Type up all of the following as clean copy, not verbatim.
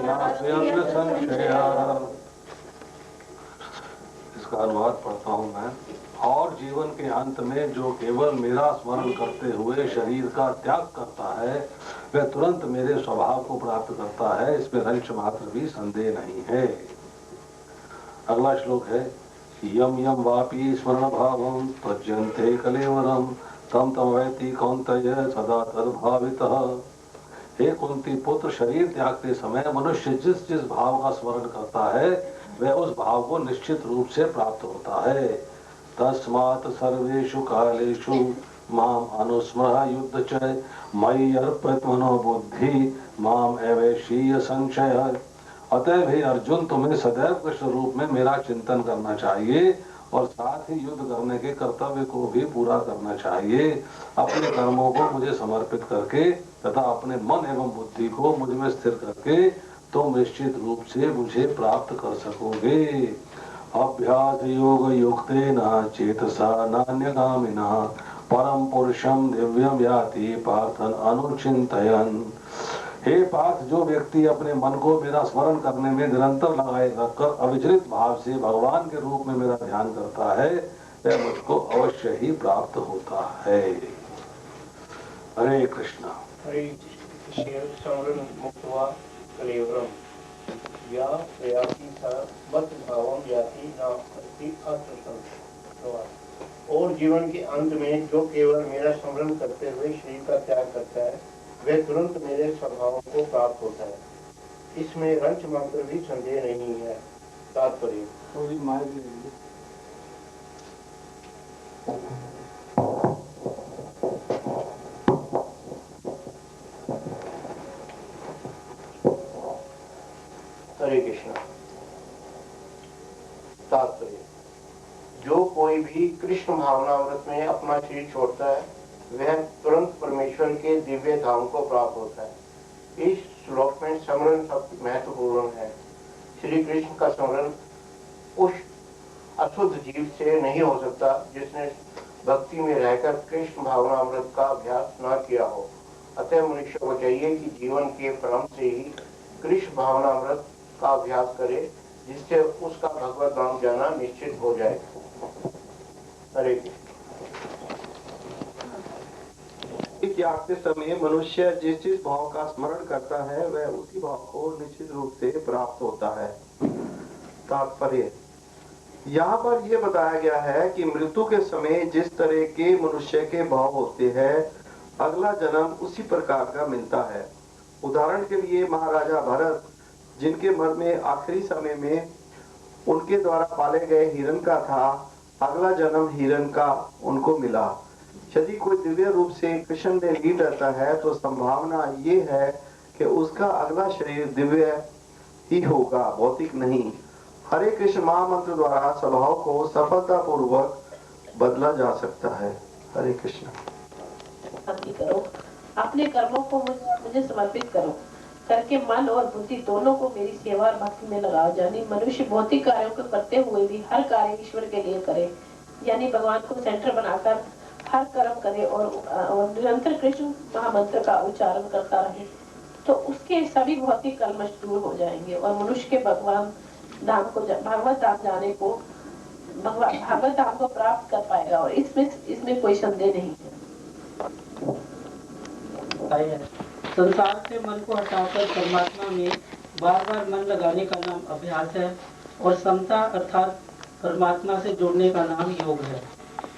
नास्यन्य संशया। इसका अनुवाद पढ़ता हूँ मैं। और जीवन के अंत में जो केवल मेरा स्मरण करते हुए शरीर का त्याग करता है वह तुरंत मेरे स्वभाव को प्राप्त करता है, इसमें रंच मात्र भी संदेह नहीं है। अगला श्लोक है यम यम वापी स्मरण भावम त्यज्यन्ते कलेवरम तम तम वैति कौन्तेय सदा तद्भावितः। हे कुंती पुत्र, शरीर त्यागते समय मनुष्य जिस जिस भाव का स्मरण करता है वह उस भाव को निश्चित रूप से प्राप्त होता है। तस्मात् सर्वेषु कालेषु माम अनुस्मरः युद्ध च मयि अर्पित मनोबुद्धि माम एवैषीय संशय। अतः भी अर्जुन, तुम्हें सदैव कृष्ण रूप में मेरा चिंतन करना चाहिए और साथ ही युद्ध करने के कर्तव्य को भी पूरा करना चाहिए। अपने कर्मों को मुझे समर्पित करके तथा अपने मन एवं बुद्धि को मुझ में स्थिर करके तुम निश्चित रूप से मुझे प्राप्त कर सकोगे। अभ्यास योग युक्तेन चेतसा नान्यगामिनः परम पुरुषम दिव्यम याति पार्थन अनुचिंतयन्। हे पार्थ, जो व्यक्ति अपने मन को मेरा स्मरण करने में निरंतर लगाए रखकर अविचलित भाव से भगवान के रूप में मेरा ध्यान करता है वह मुझको अवश्य ही प्राप्त होता है। हरे कृष्णा। हरे कृष्ण। मुक्त्वा कलेवरम या प्रयाति मत भावम याति न अस्ति अत्र। और जीवन के अंत में जो केवल मेरा स्मरण करते हुए शरीर का त्याग करता है वह तुरंत मेरे स्वभाव को प्राप्त होता है, इसमें रंच मात्र भी संदेह नहीं है। तात्पर्य हरे कृष्ण। तात्पर्य जो कोई भी कृष्ण भावनाव्रत में अपना शरीर छोड़ता है वह तुरंत परमेश्वर के दिव्य धाम को प्राप्त होता है। इस श्लोक में स्मरण शब्द महत्वपूर्ण है। श्री कृष्ण का स्मरण उस अशुद्ध जीव से नहीं हो सकता जिसने भक्ति में रहकर कृष्ण भावनामृत का अभ्यास न किया हो। अतः मनुष्य को चाहिए कि जीवन के प्रारंभ से ही कृष्ण भावनामृत का अभ्यास करे, जिससे उसका भगवत नाम जाना निश्चित हो जाए। हरे कृष्ण। त्यागते समय मनुष्य जिस जिस भाव का स्मरण करता है वह उसी भाव को निश्चित रूप से प्राप्त होता है। तात्पर्य यहाँ पर यह बताया गया है कि मृत्यु के समय जिस तरह के मनुष्य के भाव होते हैं अगला जन्म उसी प्रकार का मिलता है। उदाहरण के लिए महाराजा भरत, जिनके मन में आखिरी समय में उनके द्वारा पाले गए हिरण का था, अगला जन्म हिरण का उनको मिला। यदि कोई दिव्य रूप से कृष्ण में लीन रहता है तो संभावना ये है कि उसका अगला शरीर दिव्य ही होगा, भौतिक नहीं। हरे कृष्ण महामंत्र द्वारा स्वभाव को सफलता पूर्वक बदला जा सकता है। हरे कृष्ण। करो, अपने कर्मों को मुझे समर्पित करो, करके मन और बुद्धि दोनों को मेरी सेवा और भक्ति में लगाओ। यानी मनुष्य भौतिक कार्यों को करते हुए भी हर कार्य ईश्वर के लिए करे, यानी भगवान को सेंटर बनाकर हर कर्म करे और निरंतर कृष्ण महामंत्र का उच्चारण करता रहे, तो उसके सभी भौतिक कलमश दूर हो जाएंगे और मनुष्य के भगवान धाम को भगवत धाम जाने को भगवत धाम को प्राप्त कर पाएगा और इसमें कोई संदेह नहीं है। संसार से मन को हटाकर परमात्मा में बार बार मन लगाने का नाम अभ्यास है और समता अर्थात परमात्मा से जुड़ने का नाम योग है।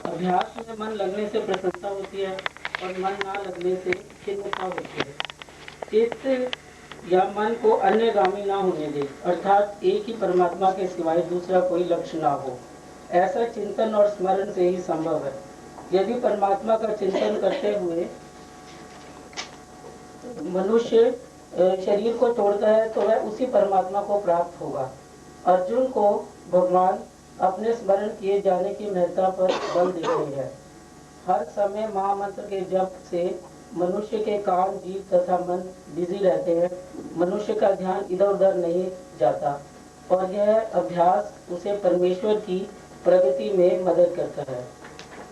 अभ्यास में मन लगने से प्रसन्नता होती है और मन ना लगने से खिन्नता होती है। चित्त या मन को अन्यगामी ना होने दे, अर्थात एक ही परमात्मा के सिवाय दूसरा कोई लक्ष्य ना हो। ऐसा चिंतन और स्मरण से ही संभव है। यदि परमात्मा का चिंतन करते हुए मनुष्य शरीर को छोड़ता है तो वह उसी परमात्मा को प्राप्त होगा। अर्जुन को भगवान अपने स्मरण किए जाने की महत्ता पर बल देते हैं। हर समय महामंत्र के जप से मनुष्य के कान, जीभ तथा मन बिजी रहते हैं। मनुष्य का ध्यान इधर उधर नहीं जाता और यह अभ्यास उसे परमेश्वर की प्रगति में मदद करता है।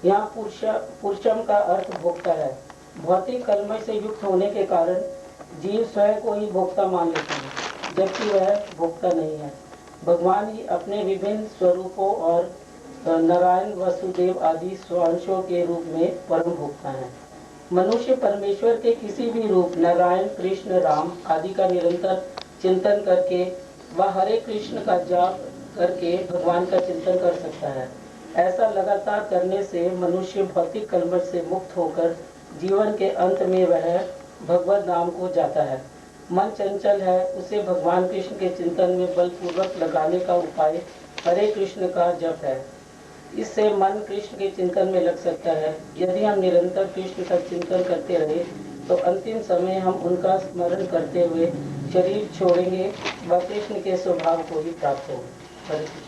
यहाँ पुरुषम का अर्थ भोक्ता है। भौतिक कलमश से युक्त होने के कारण जीव स्वयं को ही भोक्ता मान लेते हैं, जबकि वह भोगता नहीं है। भगवान ही अपने विभिन्न स्वरूपों और नारायण, वसुदेव आदि स्वांशों के रूप में परम भोक्ता है। मनुष्य परमेश्वर के किसी भी रूप नारायण, कृष्ण, राम आदि का निरंतर चिंतन करके व हरे कृष्ण का जाप करके भगवान का चिंतन कर सकता है। ऐसा लगातार करने से मनुष्य भौतिक कलमश से मुक्त होकर जीवन के अंत में वह भगवत नाम को जाता है। मन चंचल है, उसे भगवान कृष्ण के चिंतन में बलपूर्वक लगाने का उपाय हरे कृष्ण का जप है। इससे मन कृष्ण के चिंतन में लग सकता है। यदि हम निरंतर कृष्ण का चिंतन करते रहे तो अंतिम समय हम उनका स्मरण करते हुए शरीर छोड़ेंगे व कृष्ण के स्वभाव को ही प्राप्त होंगे। हरे कृष्ण।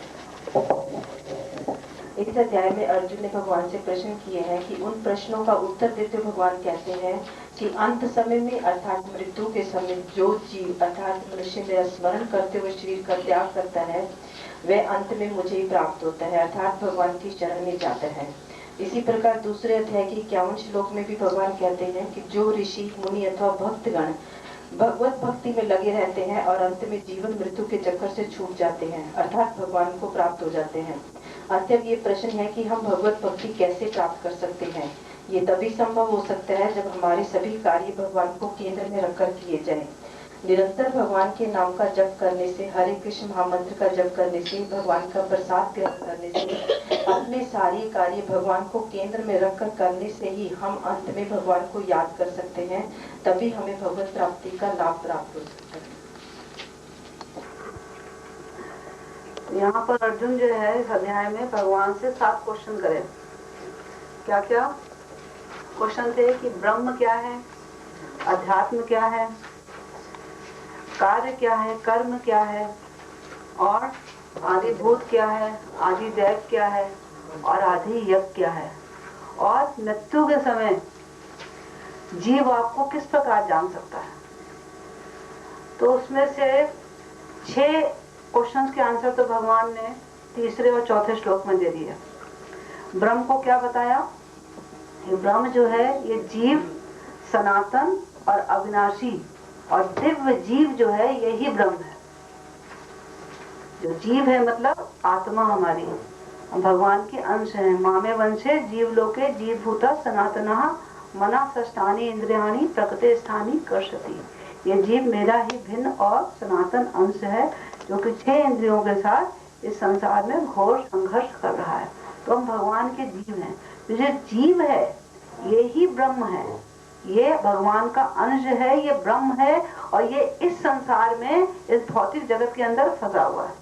इस अध्याय में अर्जुन ने भगवान से प्रश्न किए हैं कि उन प्रश्नों का उत्तर देते भगवान कहते हैं कि अंत समय में अर्थात मृत्यु के समय जो जीव अर्थात मनुष्य मेरा स्मरण करते हुए शरीर का त्याग करता है वह अंत में मुझे ही प्राप्त होता है अर्थात भगवान की शरण में जाता है। इसी प्रकार दूसरे अध्याय के 51 श्लोक में भी भगवान कहते हैं कि जो ऋषि, मुनि अथवा भक्तगण भगवत भक्ति में लगे रहते हैं और अंत में जीवन मृत्यु के चक्कर से छूट जाते हैं अर्थात भगवान को प्राप्त हो जाते हैं। अतः ये प्रश्न है कि हम भगवत भक्ति कैसे प्राप्त कर सकते हैं। ये तभी संभव हो सकता है जब हमारे सभी कार्य भगवान को केंद्र में रखकर किए जाएं। निरंतर भगवान के नाम का जप करने से, हरे कृष्ण महामंत्र का जप करने से, भगवान का प्रसाद ग्रहण करने से, अपने सारे कार्य भगवान को केंद्र में रखकर करने से ही हम अंत में भगवान को याद कर सकते हैं। तभी हमें भगवत प्राप्ति का लाभ प्राप्त हो सकता है। यहाँ पर अर्जुन जो है इस अध्याय में भगवान से 7 क्वेश्चन करे। क्या क्या क्वेश्चन थे कि ब्रह्म क्या है, अध्यात्म क्या है, कार्य क्या है, कर्म क्या है, और आदिभूत क्या है, आदि दैव क्या है, और आदि यज्ञ क्या है, और मृत्यु के समय जीव आपको किस प्रकार जान सकता है। तो उसमें से 6 क्वेश्चंस के आंसर तो भगवान ने तीसरे और चौथे श्लोक में दे दिया। ब्रह्म को क्या बताया? ये ब्रह्म जो है ये जीव, सनातन और अविनाशी और दिव्य जीव जो है यही ब्रह्म है। जो जीव है मतलब आत्मा हमारी भगवान के अंश है। मामे वंशे जीव लोके जीव भूता सनातनः मना षष्ठानि इंद्रियाणि प्रकृते स्थानी कर्षति। ये जीव मेरा ही भिन्न और सनातन अंश है जो कि 6 इंद्रियों के साथ इस संसार में घोर संघर्ष कर रहा है। तो हम भगवान के जीव हैं। तो जो जीव है ये ही ब्रह्म है, ये भगवान का अंश है, ये ब्रह्म है और ये इस संसार में इस भौतिक जगत के अंदर फंसा हुआ है।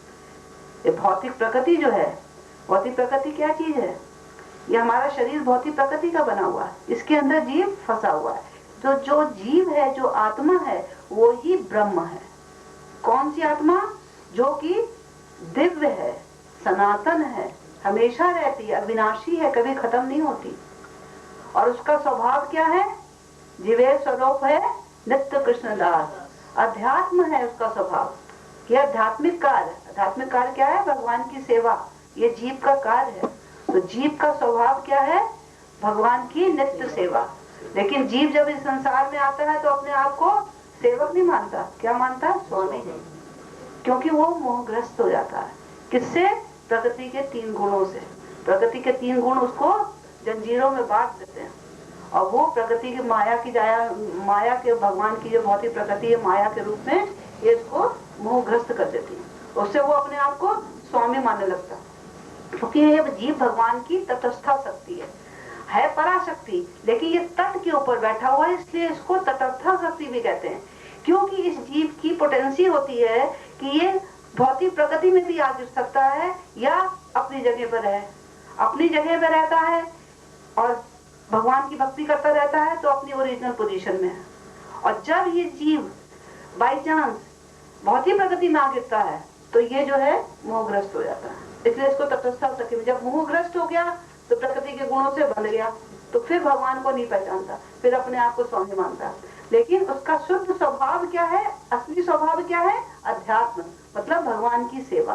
ये भौतिक प्रकृति जो है, भौतिक प्रकृति क्या चीज है? ये हमारा शरीर भौतिक प्रकृति का बना हुआ है, इसके अंदर जीव फंसा हुआ है। तो जो जीव है, जो आत्मा है वो ही ब्रह्म है। कौन सी आत्मा? जो कि दिव्य है, सनातन है, हमेशा रहती है, अविनाशी है, कभी खत्म नहीं होती। और उसका स्वभाव क्या है? जीवे स्वरूप है नित्य कृष्णदास। अध्यात्म है उसका स्वभाव। यह आध्यात्मिक कार्य, आध्यात्मिक कार्य क्या है? भगवान की सेवा, ये जीव का कार्य है। तो जीव का स्वभाव क्या है? भगवान की नित्य सेवा। लेकिन जीव जब इस संसार में आता है तो अपने आप को सेवक नहीं मानता। क्या मानता है? स्वामी। क्योंकि वो मोहग्रस्त हो जाता है। किससे? प्रकृति के 3 गुणों से। प्रकृति के 3 गुण उसको जंजीरों में बांट देते हैं और वो प्रकृति की माया के भगवान की जो भौतिक प्रकृति है माया के रूप में ये इसको मोहग्रस्त कर देती है। उससे वो अपने आप को स्वामी मानने लगता है। क्योंकि ये जीव भगवान की तटस्था शक्ति है पराशक्ति, लेकिन ये तट के ऊपर बैठा हुआ है इसलिए इसको तटस्था शक्ति भी कहते हैं। क्योंकि इस जीव की पोटेंसी होती है कि ये भौतिक प्रकृति में भी आ गिर सकता है या अपनी जगह पर है, अपनी जगह पर रहता है और भगवान की भक्ति करता रहता है तो अपनी ओरिजिनल पोजीशन में है। और जब ये जीव बाई चांस भौतिक प्रकृति में आ गिरता है तो ये जो है मोहग्रस्त हो जाता है। इसलिए इसको तटस्था शक्ति में, जब मोहग्रस्त हो गया तो प्रकृति के गुणों से बंध गया तो फिर भगवान को नहीं पहचानता, फिर अपने आप को स्वामी मानता। लेकिन उसका शुद्ध स्वभाव क्या है? असली स्वभाव क्या है? अध्यात्म, मतलब भगवान की सेवा।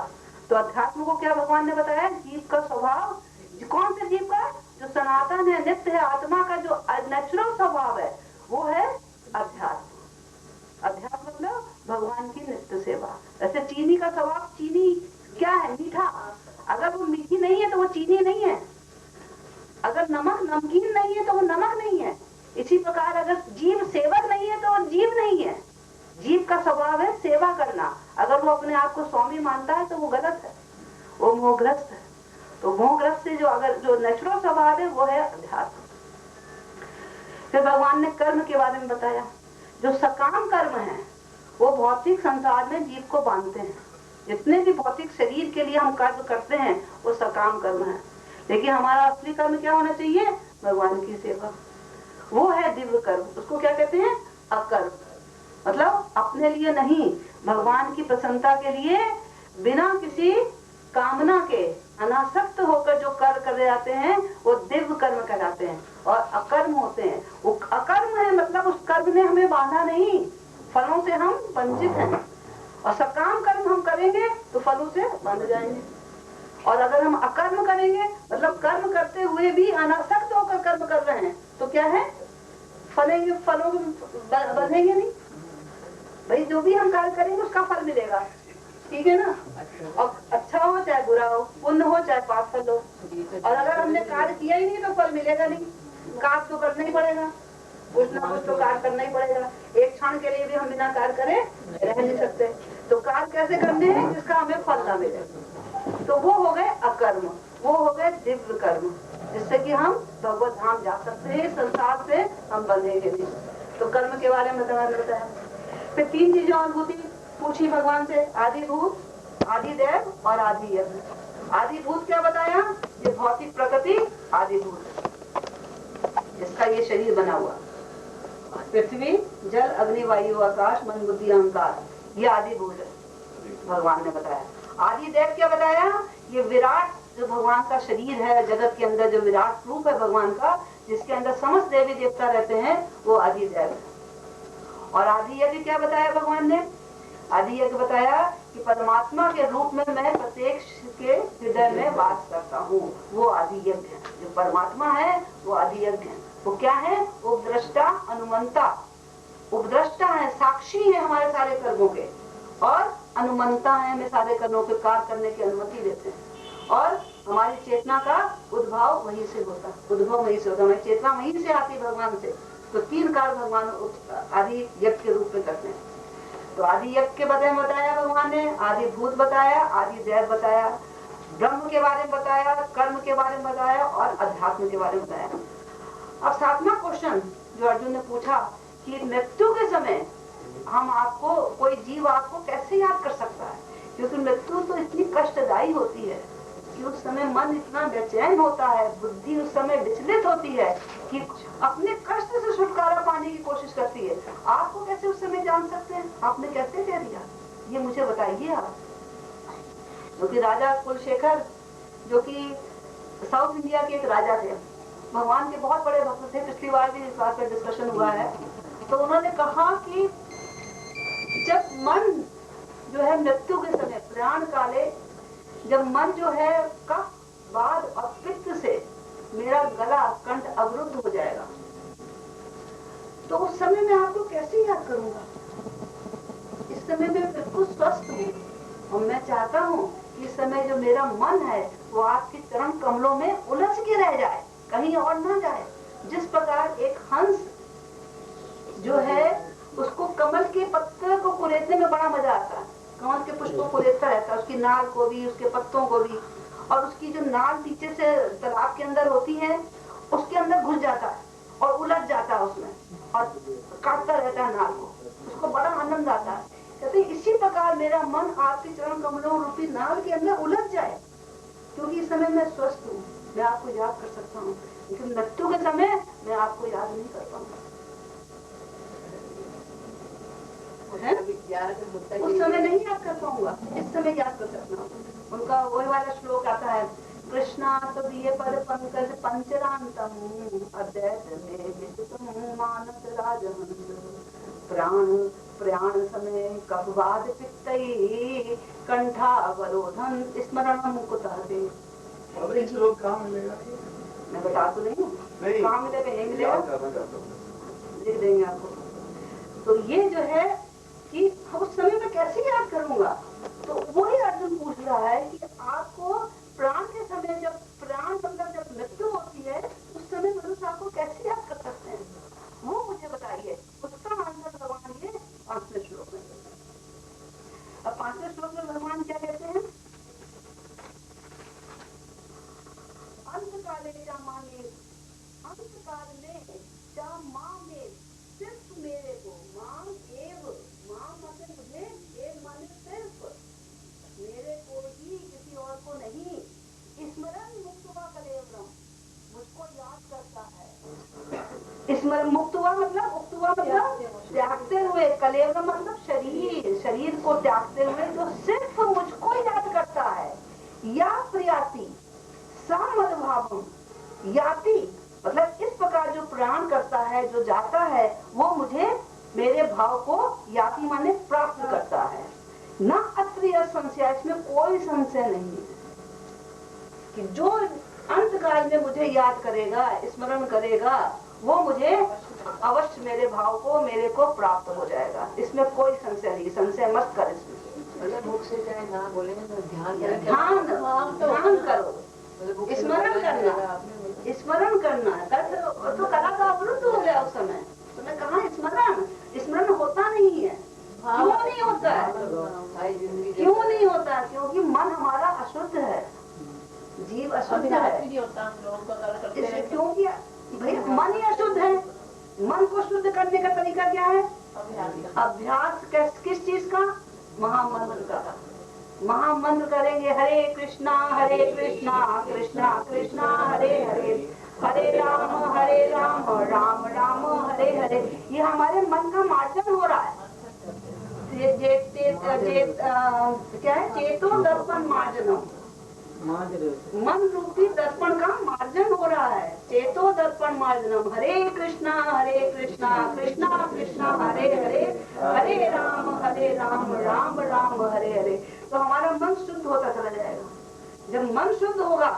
तो अध्यात्म को क्या भगवान ने बताया? जीव का स्वभाव। कौन से जीव का? जो सनातन है, नित्य है, आत्मा का जो नेचुरल स्वभाव है वो है अध्यात्म। अध्यात्म मतलब भगवान की नित्य सेवा। ऐसे चीनी का स्वभाव, चीनी क्या है? मीठा। अगर वो मीठी नहीं है तो वो चीनी नहीं है, अगर नमक नमकीन नहीं है तो वो नमक नहीं है। इसी प्रकार अगर जीव सेवक नहीं है तो वो जीव नहीं है। जीव का स्वभाव है सेवा करना। अगर वो अपने आप को स्वामी मानता है तो वो गलत है, वो मोहग्रस्त है। तो मोहग्रस्त से जो नेचुरल स्वभाव है वो है अध्यात्म। फिर भगवान ने कर्म के बारे में बताया। जो सकाम कर्म है वो भौतिक संसार में जीव को बांधते हैं। जितने भी भौतिक शरीर के लिए हम कर्म करते हैं वो सकाम कर्म है। लेकिन हमारा असली कर्म क्या होना चाहिए? भगवान की सेवा। वो है दिव्य कर्म। उसको क्या कहते हैं? अकर्म। मतलब अपने लिए नहीं, भगवान की प्रसन्नता के लिए बिना किसी कामना के अनासक्त होकर जो कर्म कर जाते हैं वो दिव्य कर्म कहलाते हैं और अकर्म होते हैं। वो अकर्म है मतलब उस कर्म ने हमें बांधा नहीं, फलों से हम वंचित हैं। और सकाम कर्म हम करेंगे तो फलों से बंध जाएंगे। और अगर हम अकर्म करेंगे मतलब कर्म करते हुए भी अनासक्त होकर कर्म कर रहे हैं तो क्या है? फलेंगे, फलों बंधेंगे नहीं। भाई जो भी हम कार्य करेंगे उसका फल मिलेगा, ठीक है ना? और अच्छा हो चाहे बुरा हो, पुण्य हो चाहे पाप फल हो। और अगर हमने कार्य किया ही नहीं तो फल मिलेगा नहीं। कार्य तो करना ही पड़ेगा, कुछ ना कुछ तो कार्य करना ही पड़ेगा। एक क्षण के लिए भी हम बिना कार्य करे रह नहीं सकते। तो कार्य कैसे करने हैं जिसका हमें फल ना मिले? तो वो हो गए अकर्म, वो हो गए दिव्य कर्म, जिससे कि हम भगवत धाम जा सकते हैं। संसार से हम बंधेंगे नहीं। तो कर्म के बारे में बताया। फिर 3 चीजें अनुभूति पूछी भगवान से, आदिभूत, आदिदेव और आदि यज्ञ। आदिभूत क्या बताया? ये भौतिक प्रकृति आदिभूत, जिसका ये शरीर बना हुआ। पृथ्वी, जल, अग्नि, वायु, आकाश, मन, बुद्धि, अहंकार, ये आदिभूत है, भगवान ने बताया। आदिदेव क्या बताया? ये विराट जो भगवान का शरीर है, जगत के अंदर जो विराट रूप है भगवान का, जिसके अंदर समस्त देवी देवता रहते हैं, वो आदिदेव है। और आदि यज्ञ क्या बताया भगवान ने? आदि यज्ञ बताया कि परमात्मा के रूप में मैं प्रत्येक के हृदय में वास करता हूँ, वो आदि यज्ञ है। जो परमात्मा है वो आदि यज्ञ है। वो क्या है? उपद्रष्टा, अनुमंता। उपद्रष्टा है, साक्षी है हमारे सारे कर्मों के, और अनुमंता है, हमें सारे कर्मों के कार्य करने की अनुमति देते हैं। और हमारी चेतना का उद्भव वहीं से होता है, उद्भव वहीं से होता है, हमारी चेतना वहीं से आती भगवान से। तो 3 कार्य भगवान आदि यज्ञ के रूप में करते हैं। तो आदि यज्ञ के बारे में बताया भगवान ने, आदि भूत बताया, आदि देव बताया, ब्रह्म के बारे में बताया, कर्म के बारे में बताया और अध्यात्म के बारे में बताया। अब 7वां क्वेश्चन जो अर्जुन ने पूछा कि मृत्यु के समय हम आपको, कोई जीव आपको कैसे याद कर सकता है? क्योंकि मृत्यु तो इतनी कष्टदायी होती है कि उस समय मन इतना बेचैन होता है, बुद्धि उस समय विचलित होती है कि अपने कष्ट से छुटकारा पाने की कोशिश करती है। आपको कैसे उस समय जान सकते हैं? आपने कैसे कह दिया? ये मुझे बताइए आप। क्योंकि राजा कुलशेखर, जो कि साउथ इंडिया के एक राजा थे, भगवान के बहुत बड़े भक्त थे, पिछली बार भी इस बात पर डिस्कशन हुआ है। तो उन्होंने कहा कि जब मन जो है मृत्यु के समय, प्राण काले, जब मन जो है कफ, वाद और पित्त से मेरा गला, कंठ अवरुद्ध हो जाएगा, तो उस समय मैं आपको कैसे याद करूंगा? इस समय मैं बिल्कुल स्वस्थ हूँ और मैं चाहता हूँ कि इस समय जो मेरा मन है वो आपके चरण कमलों में उलझ के रह जाए, कहीं और ना जाए। जिस प्रकार एक हंस जो है उसको कमल के पत्ते को कुरेदने में बड़ा मजा आता है, कमल के पुष्प को कुरेदता रहता है, उसकी नाल को भी, उसके पत्तों को भी, और उसकी जो नाल नीचे से तालाब के अंदर होती है उसके अंदर घुस जाता है और उलझ जाता है उसमें और काटता रहता है नाल को, उसको बड़ा आनंद आता है। कहते इसी प्रकार मेरा मन आपके चरण कमलों रूपी नाल के अंदर उलझ जाए, क्योंकि इस समय मैं स्वस्थ हूँ, मैं आपको याद कर सकता हूँ, लेकिन मृत्यु के समय मैं आपको याद नहीं कर पाऊंगा। उस समय नहीं याद कर पाऊंगा, इस समय याद कर सकता हूँ। उनका वही वाला श्लोक आता है, कृष्णा तदीय पर पंकज पंचरांतम अद्वैत में विदितम मानस राजहंस प्राण प्रयाण समय कपवाद पित्तई कंठावरोधन स्मरणम कुतः दे। श्लोक कहाँ मिलेगा? मैं बता तो नहीं हूँ, कहाँ मिलेगा? यही मिलेगा, लिख देंगे आपको। तो ये जो है कि उस समय में कैसे याद करूंगा। तो वही अर्जुन पूछ रहा है कि आपको प्राण के समय, जब प्राण मतलब जब मृत्यु होती है, उस समय मनुष्य आपको कैसे याद कर सकते हैं, वो मुझे बताइए। उसका आंसर भगवान ये 5वें श्लोक में। अब 5वें श्लोक में भगवान क्या कहते हैं? अंतकाले क्या माने, अंतकाल में क्या माँ में सिर्फ मेरे को, माँ एव, माँ मतलब मुझे, एव माने सिर्फ मेरे को ही, किसी और को नहीं। स्मरण मुक्त हुआ कलेवरम, मुझको याद करता है। स्मरण मुक्त हुआ मतलब, उक्त हुआ मतलब त्यागते हुए, कलेवरम मतलब शरीर, शरीर को त्यागते हुए जो सिर्फ मुझको याद करता है। या प्रियाति समद्भावम, याति मतलब इस प्रकार जो प्राण करता है, जो जाता है, वो मुझे मेरे भाव को याति माने प्राप्त करता है। न अत्रिय संशय, इसमें कोई संशय नहीं है कि जो अंत काल में मुझे याद करेगा, स्मरण करेगा, वो मुझे अवश्य मेरे भाव को, मेरे को प्राप्त हो जाएगा। इसमें कोई संशय नहीं, संशय मत कर इसमें। मुख से चाहे ना बोले तो ध्यान ध्यान करो, स्मरण करना, स्मरण करना। तो कला का अवरुद्ध हो गया उस समय। तुम्हें कहा स्मरण, स्मरण होता नहीं है। क्यों नहीं होता है? क्यों नहीं होता? क्योंकि मन हमारा अशुद्ध है, जीव अशुद्ध है। क्योंकि भाई मन ही अशुद्ध है। मन को शुद्ध करने का तरीका क्या है? अभ्यास। किस चीज का? महामंत्र का। महामंत्र करेंगे, हरे कृष्णा कृष्णा कृष्णा हरे हरे, हरे राम राम राम हरे हरे। ये हमारे मन का मार्जन हो रहा है। क्या है? चेतो दर्पण मार्जनम, मन रूपी दर्पण का मार्जन हो रहा है। चेतो दर्पण मार्जनम, हरे कृष्णा कृष्णा कृष्णा हरे हरे, हरे राम राम राम हरे हरे। तो हमारा मन शुद्ध होता चला जाएगा। जब मन शुद्ध होगा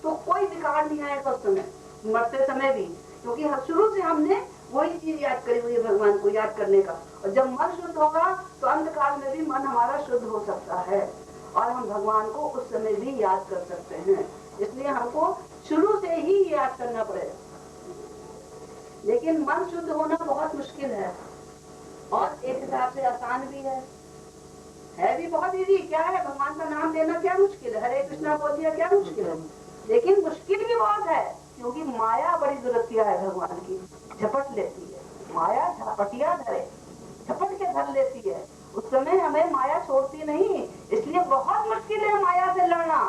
तो कोई विकार नहीं आएगा उस समय, मरते समय भी, क्योंकि शुरू से हमने वही चीज याद करी हुई है, भगवान को याद करने का। और जब मन शुद्ध होगा तो अंत काल में भी मन हमारा शुद्ध हो सकता है और हम भगवान को उस समय भी याद कर सकते हैं। इसलिए हमको शुरू से ही याद करना पड़ेगा। लेकिन मन शुद्ध होना बहुत मुश्किल है और एक हिसाब से आसान भी है भी बहुत इजी। क्या है? भगवान का नाम लेना क्या मुश्किल है? हरे कृष्णा बोल दिया, क्या मुश्किल है? लेकिन मुश्किल भी बहुत है, क्योंकि माया बड़ी दुरतिया है भगवान की, झपट लेती है माया। झपटिया धरे, झपट के धर लेती है। उस समय हमें माया छोड़ती नहीं, इसलिए बहुत मुश्किल है माया से लड़ना।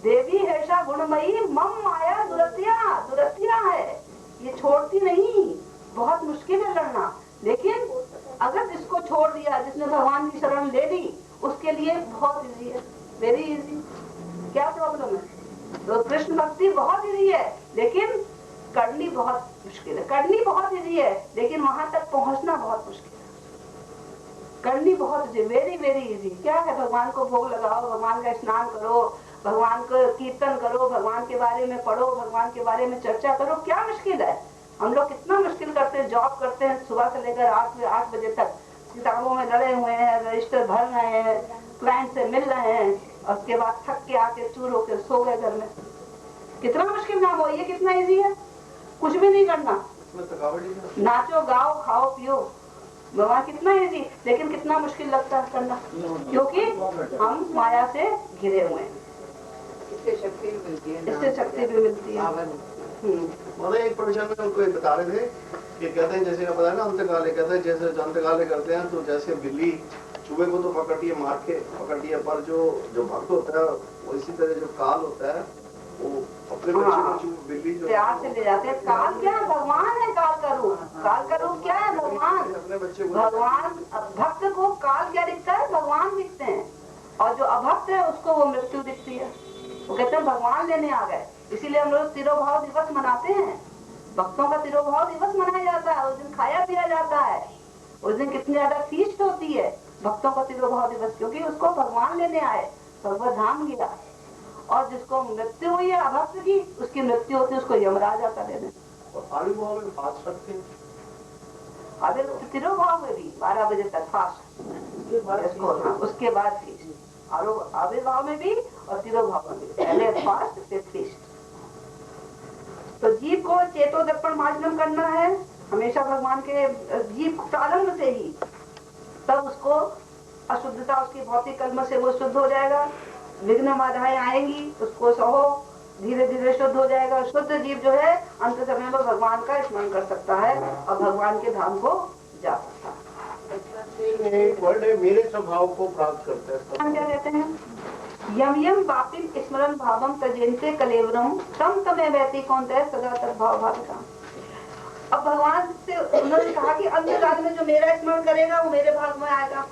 देवी हैषा गुणमयी मम माया दुरतिया है, ये छोड़ती नहीं, बहुत मुश्किल है लड़ना। लेकिन अगर जिसको छोड़ दिया, जिसने भगवान की शरण ले ली, उसके लिए बहुत इजी है, वेरी इजी। क्या प्रॉब्लम है? तो कृष्ण भक्ति बहुत इजी है, लेकिन करनी बहुत मुश्किल है। करनी बहुत इजी है, लेकिन वहां तक पहुंचना बहुत मुश्किल है। करनी बहुत इजी, वेरी वेरी इजी। क्या है? भगवान को भोग लगाओ, भगवान का स्नान करो, भगवान को कीर्तन करो, भगवान के बारे में पढ़ो, भगवान के बारे में चर्चा करो। क्या मुश्किल है? हम लोग कितना मुश्किल करते हैं, जॉब करते हैं सुबह से लेकर 8 बजे तक, किताबों में लड़े हुए हैं, रजिस्टर भर रहे हैं, क्लाइंट से मिल रहे हैं, और उसके बाद थक के आके चूर होकर सो गए घर में। कितना मुश्किल काम हो, ये कितना इजी है, कुछ भी नहीं करना, नाचो गाओ खाओ पियो, भगवान कितना इजी। लेकिन कितना मुश्किल लगता है करना, क्योंकि हम माया से घिरे हुए हैं। इससे शक्ति भी मिलती है। मतलब एक प्रवचन में उनको बता रहे थे कि कहते हैं, जैसे पता है ना अंतकाले, कहते हैं जैसे अंतकाले करते हैं तो जैसे बिल्ली चूहे को तो पकड़ती है, मार के पकड़ती है, पर जो भक्त होता है वो इसी तरह जो काल होता है वो अपने बच्चे को बिल्ली जो प्यार से ले जाते हैं। काल क्या है? भगवान है काल का रूप। काल का रूप क्या है? भगवान। अपने बच्चे को, भगवान भक्त को काल क्या दिखता है? भगवान दिखते हैं, और जो अभक्त है उसको वो मृत्यु दिखती है। वो कहते हैं भगवान लेने आ गए। इसीलिए हम लोग तिरोभाव दिवस मनाते हैं, भक्तों का तिरोभाव दिवस मनाया जाता है। उस दिन खाया पिया जाता है, उस दिन कितनी ज्यादा फीस्ट होती है भक्तों का तिरोभाव दिवस, क्योंकि उसको भगवान लेने आए, भगवत धाम गया। और जिसको मृत्यु हुई है अभक्त की, उसकी मृत्यु होती है, उसको यमराज आता लेने। तिरुभाव में भी 12 बजे तक फास्ट, उसके बाद फीस्ट। आविर्भाव में भी और तिरुभाव में भी, पहले फास्ट फिर फीस्ट। तो जीव को चेतो दर्पण मार्जनम करना है हमेशा भगवान के। जीव प्रारंभ से ही, तब उसको अशुद्धता, उसकी भौतिक कर्म से वो शुद्ध हो जाएगा। विघ्न बाधाएं आएंगी, उसको सहो, धीरे धीरे शुद्ध हो जाएगा। शुद्ध जीव जो है अंत समय में भगवान का स्मरण कर सकता है और भगवान के धाम को जा सकता है। एक वर्ड है मेरे स्वभाव को प्राप्त करते हैं। हम क्या कहते हैं? यम यम वापिम स्मरण भावम तजेंते कलेवरम तम तमे व्यती कौनते सदा तद्भाव भाविता। अब भगवान से उन्होंने कहा कि अंतकाल में जो मेरा स्मरण करेगा वो मेरे भाग में आएगा,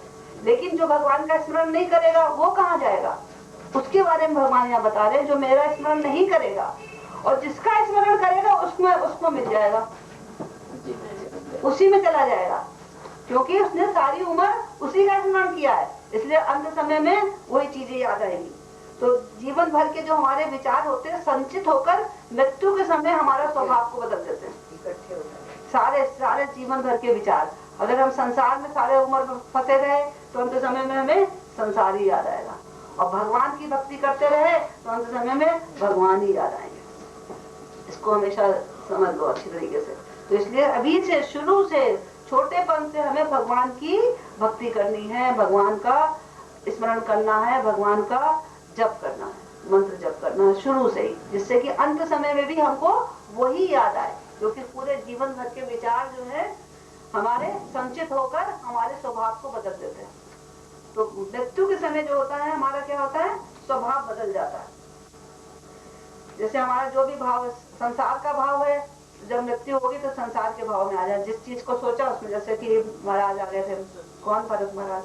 लेकिन जो भगवान का स्मरण नहीं करेगा वो कहाँ जाएगा? उसके बारे में भगवान यहाँ बता रहे हैं, जो मेरा स्मरण नहीं करेगा और जिसका स्मरण करेगा उसको मिल जाएगा, उसी में चला जाएगा, क्योंकि उसने सारी उम्र उसी का स्मरण किया है, इसलिए अंत समय में वही चीजें याद आएंगी। तो जीवन भर के जो हमारे विचार होते हैं संचित होकर मृत्यु के समय हमारा स्वभाव को बदल देते हैं। सारे जीवन भर के विचार, अगर हम संसार में सारे उम्र फंसे रहे तो अंत समय में हमें संसार ही याद आएगा, और भगवान की भक्ति करते रहे तो अंत समय में भगवान ही याद आएंगे। इसको हमेशा समझ लो अच्छी तरीके से। तो इसलिए अभी से, शुरू से, छोटेपन से हमें भगवान की भक्ति करनी है, भगवान का स्मरण करना है, भगवान का जप करना है, मंत्र जप करना है शुरू से ही, जिससे कि अंत समय में भी हमको वही याद आए, क्योंकि पूरे जीवन भर के विचार जो है हमारे संचित होकर हमारे स्वभाव को बदल देते हैं। तो मृत्यु के समय जो होता है हमारा क्या होता है? स्वभाव बदल जाता है। जैसे हमारा जो भी भाव, संसार का भाव है, जब मृत्यु होगी तो संसार के भाव में आ जाए। जिस चीज को सोचा उसमें, जैसे कि महाराज आ गए थे, कौन? भरत महाराज।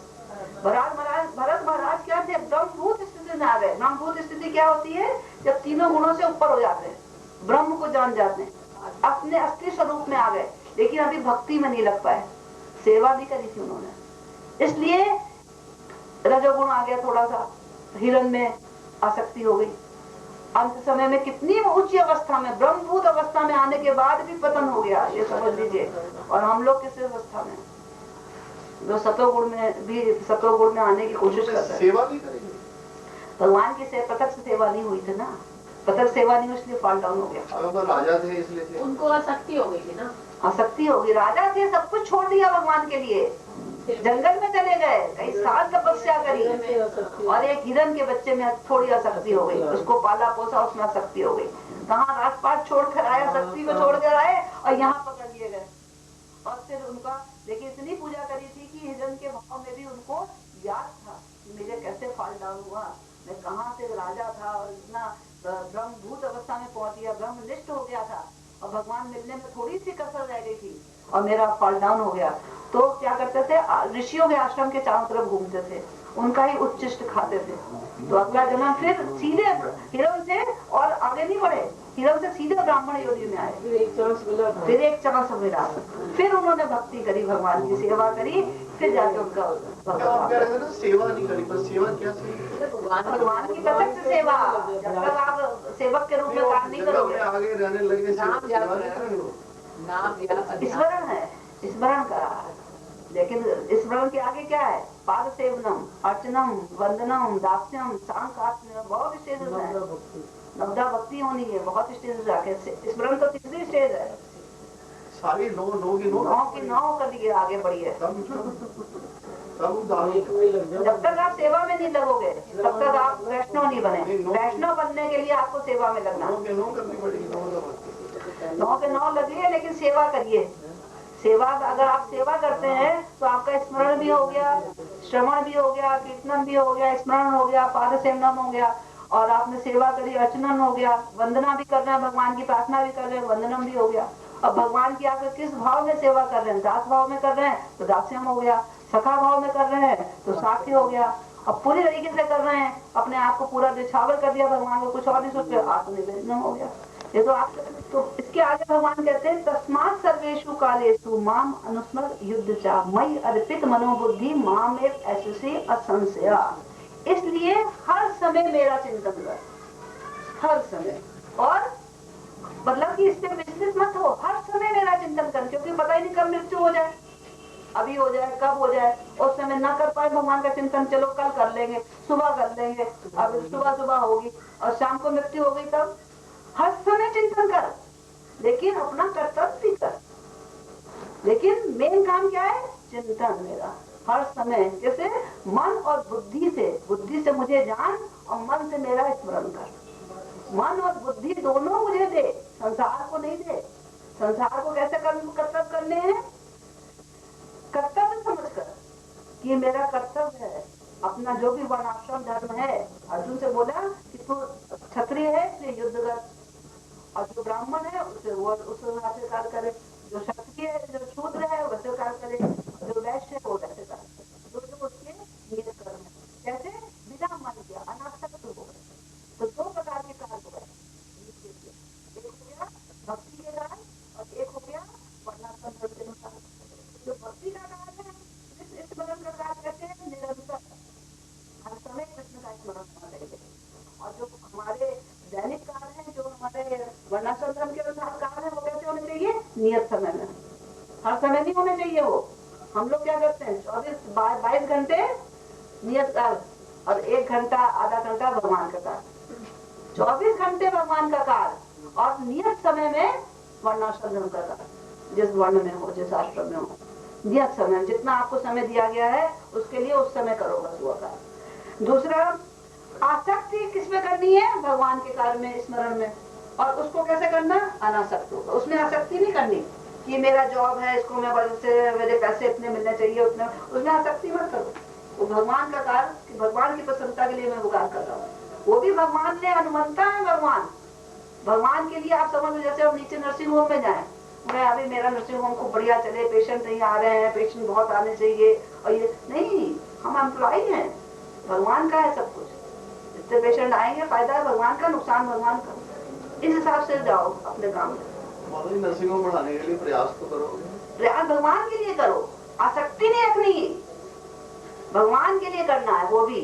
भरत महाराज क्या थे? ब्रह्मभूत स्थिति में आ गए। ब्रह्मभूत स्थिति क्या होती है? जब तीनों गुणों से ऊपर हो जाते हैं, ब्रह्म को जान जाते हैं, अपने असली स्वरूप में आ गए, लेकिन अभी भक्ति में नहीं लग पाए, सेवा नहीं करी थी उन्होंने, इसलिए रजोगुण आ गया, थोड़ा सा हिरण में आसक्ति हो गई। अंत समय में कितनी ऊंची अवस्था में, ब्रह्मभूत अवस्था में आने के बाद भी पतन हो गया, ये समझ लीजिए। और हम लोग किस अवस्था में, जो सतोगुण में भी, सतोगुण में आने की कोशिश करते हैं। सेवा भी करेंगे भगवान की प्रत्यक्ष सेवा नहीं हुई थी ना, प्रत्यक्ष सेवा नहीं हुई, इसलिए फॉल डाउन हो गया। अगर राजा थे इसलिए थे। उनको आसक्ति हो गई थी ना, आसक्ति होगी। राजा थे, सब कुछ छोड़ दिया भगवान के लिए, जंगल में चले गए, कई साल तपस्या करी, और एक हिरण के बच्चे में थोड़ी आसक्ति हो गई, उसको पाला पोसा, उसमें आसक्ति हो गई। कहाँ राजपाट छोड़ कर आए, आसक्ति को छोड़ कर आए और यहाँ पकड़ लिए गए। और फिर उनका, लेकिन इतनी पूजा करी थी कि हिरण के भाव में भी उनको याद था कि मुझे कैसे फॉल डाउन हुआ, मैं कहाँ से राजा था और इतना ब्रह्मभूत अवस्था में पहुंच गया, ब्रह्मनिष्ठ हो गया था, और भगवान मिलने में थोड़ी सी कसर रह गई थी और मेरा फॉल डाउन हो गया। तो क्या करते थे? ऋषियों के आश्रम के चारों तरफ घूमते थे, उनका ही उच्चिष्ट खाते थे। तो अगला जन्म फिर सीधे हिरण से और आगे नहीं बढ़े, हिरण से सीधे ब्राह्मण योनि में आए, फिर एक चांस मिला, फिर उन्होंने भक्ति करी, भगवान की सेवा करी, फिर जाके उनका सेवा नहीं करी, पर सेवा क्या? भगवान की प्रत्यक्ष सेवा। जब तक आप सेवक के रूप में काम नहीं करोगे, आगे रहने लगे, स्मरण है, स्मरण करा, लेकिन स्मरण के आगे क्या है? पाद सेवनम, अर्चनम, वंदनम, दास्यम, सांकात्म, बहुत स्टेजेस है। नवदा भक्ति होनी है, बहुत स्टेजेस आके। स्मरण तो तीसरी स्टेज है, सारी नौ की नौ कर दिए, आगे बढ़िए। तब जब तक आप सेवा में नहीं लगोगे तब तक आप वैष्णव नहीं बने। वैष्णव बनने के लिए आपको सेवा में लगना, 9 करनी पड़ेगी, 9 के 9 लगिए, लेकिन सेवा करिए। सेवा, अगर आप सेवा करते हैं तो आपका स्मरण भी हो गया, श्रवण भी हो गया, कीर्तन भी हो गया, स्मरण हो गया, पाद सेवनम हो गया, और आपने सेवा करी, अर्चनन हो गया, वंदना भी कर रहे हैं, भगवान की प्रार्थना भी कर रहे हैं, वंदनम भी हो गया। अब भगवान की आप किस भाव में सेवा कर रहे हैं? दास भाव में कर रहे हैं तो दास्यम हो गया, सखा भाव में कर रहे हैं तो साख्य हो गया। अब पूरी तरीके से कर रहे हैं, अपने आप को पूरा निछावर कर दिया भगवान को, कुछ और नहीं सोच रहे, आत्मनिवेदन हो गया। ये तो आप, तो इसके आगे भगवान कहते हैं तस्मात् सर्वेषु कालेषु माम अनुस्मर युद्ध चा मयि अर्पित मनोबुद्धि माम एक ऐसे असंशया। इसलिए हर समय मेरा चिंतन कर, हर समय, और मतलब कि इससे विचलित मत हो, हर समय मेरा चिंतन कर, क्योंकि पता ही नहीं कब मृत्यु हो जाए। अभी हो जाए, कब हो जाए, उस समय ना कर पाए भगवान का चिंतन, चलो कल कर लेंगे, सुबह कर लेंगे, अब सुबह सुबह होगी और शाम को मृत्यु हो गई, तब हर समय चिंतन कर, लेकिन अपना कर्तव्य भी कर। लेकिन मेन काम क्या है? चिंतन मेरा हर समय, जैसे मन और बुद्धि से मुझे जान और मन से मेरा स्मरण कर। मन और बुद्धि दोनों मुझे दे, संसार को नहीं दे। संसार को कैसे कर्तव्य करने हैं? कर्तव्य समझकर कि मेरा कर्तव्य है, अपना जो भी वर्णाश्रम धर्म है। अर्जुन से बोला कि तू क्षत्रिय है इसलिए युद्ध कर, और जो ब्राह्मण है उसे वो उस वैसे कार्य करे, जो क्षत्रिय है, जो शूद्र है वैसे कार्य करे, जो वैश्य है वो वैसे कार्य करे, जो जो उसके नियत कर्म है। जैसे बिना मन किया अनासक्त हो गए, तो दो प्रकार के कार्य हो गए, एक हो गया भक्ति के कार्य और एक हो गया वर्णाश्रम धर्म के अनुसार। जो भक्ति का कार्य है, स्मरण का कार्य कहते हैं निरंतर हर समय कृष्ण का स्मरण होना चाहिए। और जो हमारे दैनिक कार्य है, जो हमारे वर्णाश्रम धर्म के अनुसार कार्य है, वो कैसे होने चाहिए? नियत समय में, हर समय नहीं होने चाहिए वो। हम लोग क्या करते हैं 22 घंटे नियत कार्य और 1 घंटा आधा घंटा भगवान का कार्य, 24 घंटे भगवान का कार्य और नियत समय में वर्णाश्रम धर्म का कार्य, जिस वर्ण में हो, जिस आश्रम में हो, नियत समय जितना आपको समय दिया गया है उसके लिए उस समय करो बस वो कार्य। दूसरा, आसक्ति किसमें करनी है? भगवान के कार्य में, स्मरण में। और उसको कैसे करना? अनासक्त होगा, उसमें आसक्ति नहीं करनी कि मेरा जॉब है, इसको मैं बड़े से मेरे पैसे इतने मिलने चाहिए उतने, उसमें आसक्ति मत करो। वो भगवान का कार्य कि भगवान की प्रसन्नता के लिए मैं वो कार्य कर रहा हूँ, वो भी भगवान ने अनुमंता है। भगवान के लिए आप समझ लो, जैसे हम नीचे नर्सिंग होम में जाए, मैं अभी मेरा नर्सिंग होम को बढ़िया चले, पेशेंट नहीं आ रहे हैं, पेशेंट बहुत आने चाहिए, और ये नहीं, हम एम्प्लॉय हैं, भगवान का है सब कुछ। जितने पेशेंट आएंगे फायदा है भगवान का, नुकसान भगवान का। इस हिसाब से जाओ अपने काम में। नर्सिंग होम बढ़ाने के लिए प्रयास तो करो, प्रयास भगवान के लिए करो, आसक्ति नहीं रखनी, भगवान के लिए करना है वो भी,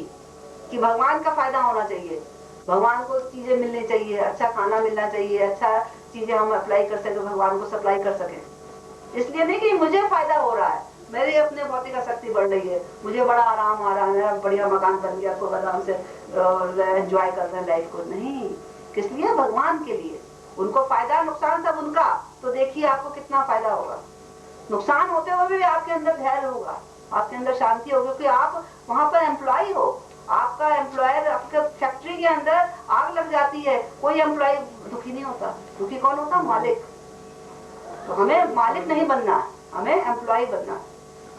कि भगवान का फायदा होना चाहिए, भगवान को चीजें मिलनी चाहिए, अच्छा खाना मिलना चाहिए, अच्छा चीजें हम अप्लाई कर सके, भगवान को सप्लाई कर सके। इसलिए नहीं कि मुझे फायदा हो रहा है, मेरी अपने भौतिक आसक्ति बढ़ रही है, मुझे बड़ा आराम आ रहा है, बढ़िया मकान बन गया तो आराम से एंजॉय कर रहे हैं लाइफ को, नहीं, किस लिए? भगवान के लिए। उनको फायदा नुकसान सब उनका, तो देखिए आपको कितना फायदा होगा। नुकसान होते हुए भी आपके अंदर धैर्य होगा, आपके अंदर शांति होगी, क्योंकि आप वहाँ पर एम्प्लॉय हो। आपका एम्प्लॉयर, आपके फैक्ट्री के अंदर आग लग जाती है, कोई एम्प्लॉय दुखी नहीं होता। दुखी कौन होता? मालिक। तो हमें मालिक नहीं बनना, हमें एम्प्लॉय बनना।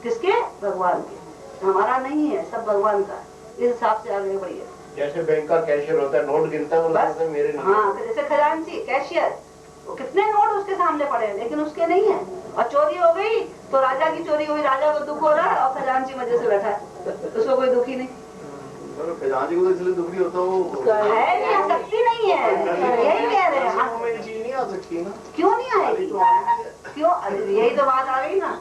किसके? भगवान के। हमारा नहीं है, सब भगवान का। इस हिसाब से आगे बढ़िए। जैसे बैंक का कैशियर होता है, नोट गिनता है, मेरे नहीं। हाँ, जैसे खजांची कैशियर, वो कितने नोट उसके सामने पड़े हैं, लेकिन उसके नहीं है। और चोरी हो गई तो राजा की चोरी हुई, राजा को दुख हो रहा है, और खजांची मजे से बैठा है, उसको कोई दुखी नहीं। खजांची को इसलिए दुख नहीं होता, वो है नहीं, आसक्ति नहीं है, यही कह रहे हैं। चीज नहीं आ सकती ना, क्यों नहीं आएगी? क्यों? यही तो बात आ गई ना,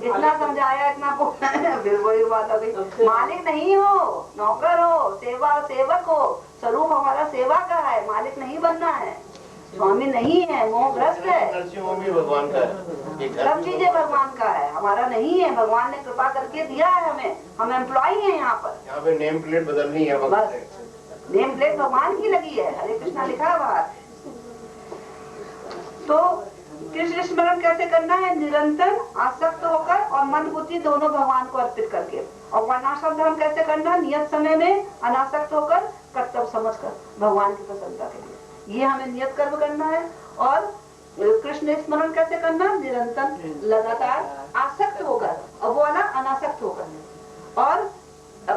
इतना समझाया, इतना बोला, फिर वही बात आ गई। मालिक नहीं हो, नौकर हो, सेवक हो। स्वरूप हमारा सेवा का है, मालिक नहीं बनना है, स्वामी नहीं है, मोहग्रस्त है। भगवान का है, सब चीजें भगवान का है, हमारा नहीं है। भगवान ने कृपा करके दिया है हमें, हम एम्प्लॉय हैं यहाँ पर। यहाँ पे नेम प्लेट बदलनी है बस, नेम प्लेट भगवान की लगी है, हरे कृष्णा लिखा है बाहर। तो कृष्ण स्मरण कैसे करना है? निरंतर आसक्त होकर और मन बुद्धि दोनों भगवान को अर्पित करके। और वर्णाश्रम धर्म कैसे करना? नियत समय में अनासक्त होकर, कर्तव्य समझकर, भगवान की प्रसन्नता के लिए। ये हमें नियत कर्म करना है। और कृष्ण स्मरण कैसे करना? निरंतर लगातार आसक्त होकर, और वो वाला अनासक्त होकर। और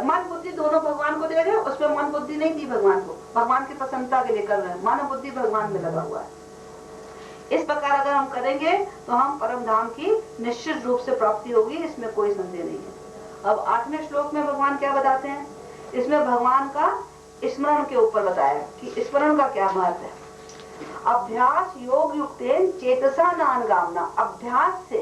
मन बुद्धि दोनों भगवान को दे रहे हैं, उसमें मन बुद्धि नहीं दी भगवान को, भगवान की प्रसन्नता के लिए कर रहे हैं, मन बुद्धि भगवान में लगा हुआ है। इस प्रकार अगर हम करेंगे तो हम परम धाम की निश्चित रूप से प्राप्ति होगी, इसमें कोई संदेह नहीं है। अब 8वें श्लोक में भगवान क्या बताते हैं? इसमें भगवान का स्मरण के ऊपर बताया कि स्मरण का क्या महत्व है। अभ्यास योग युक्तेन चेतसा नानगामना, अभ्यास से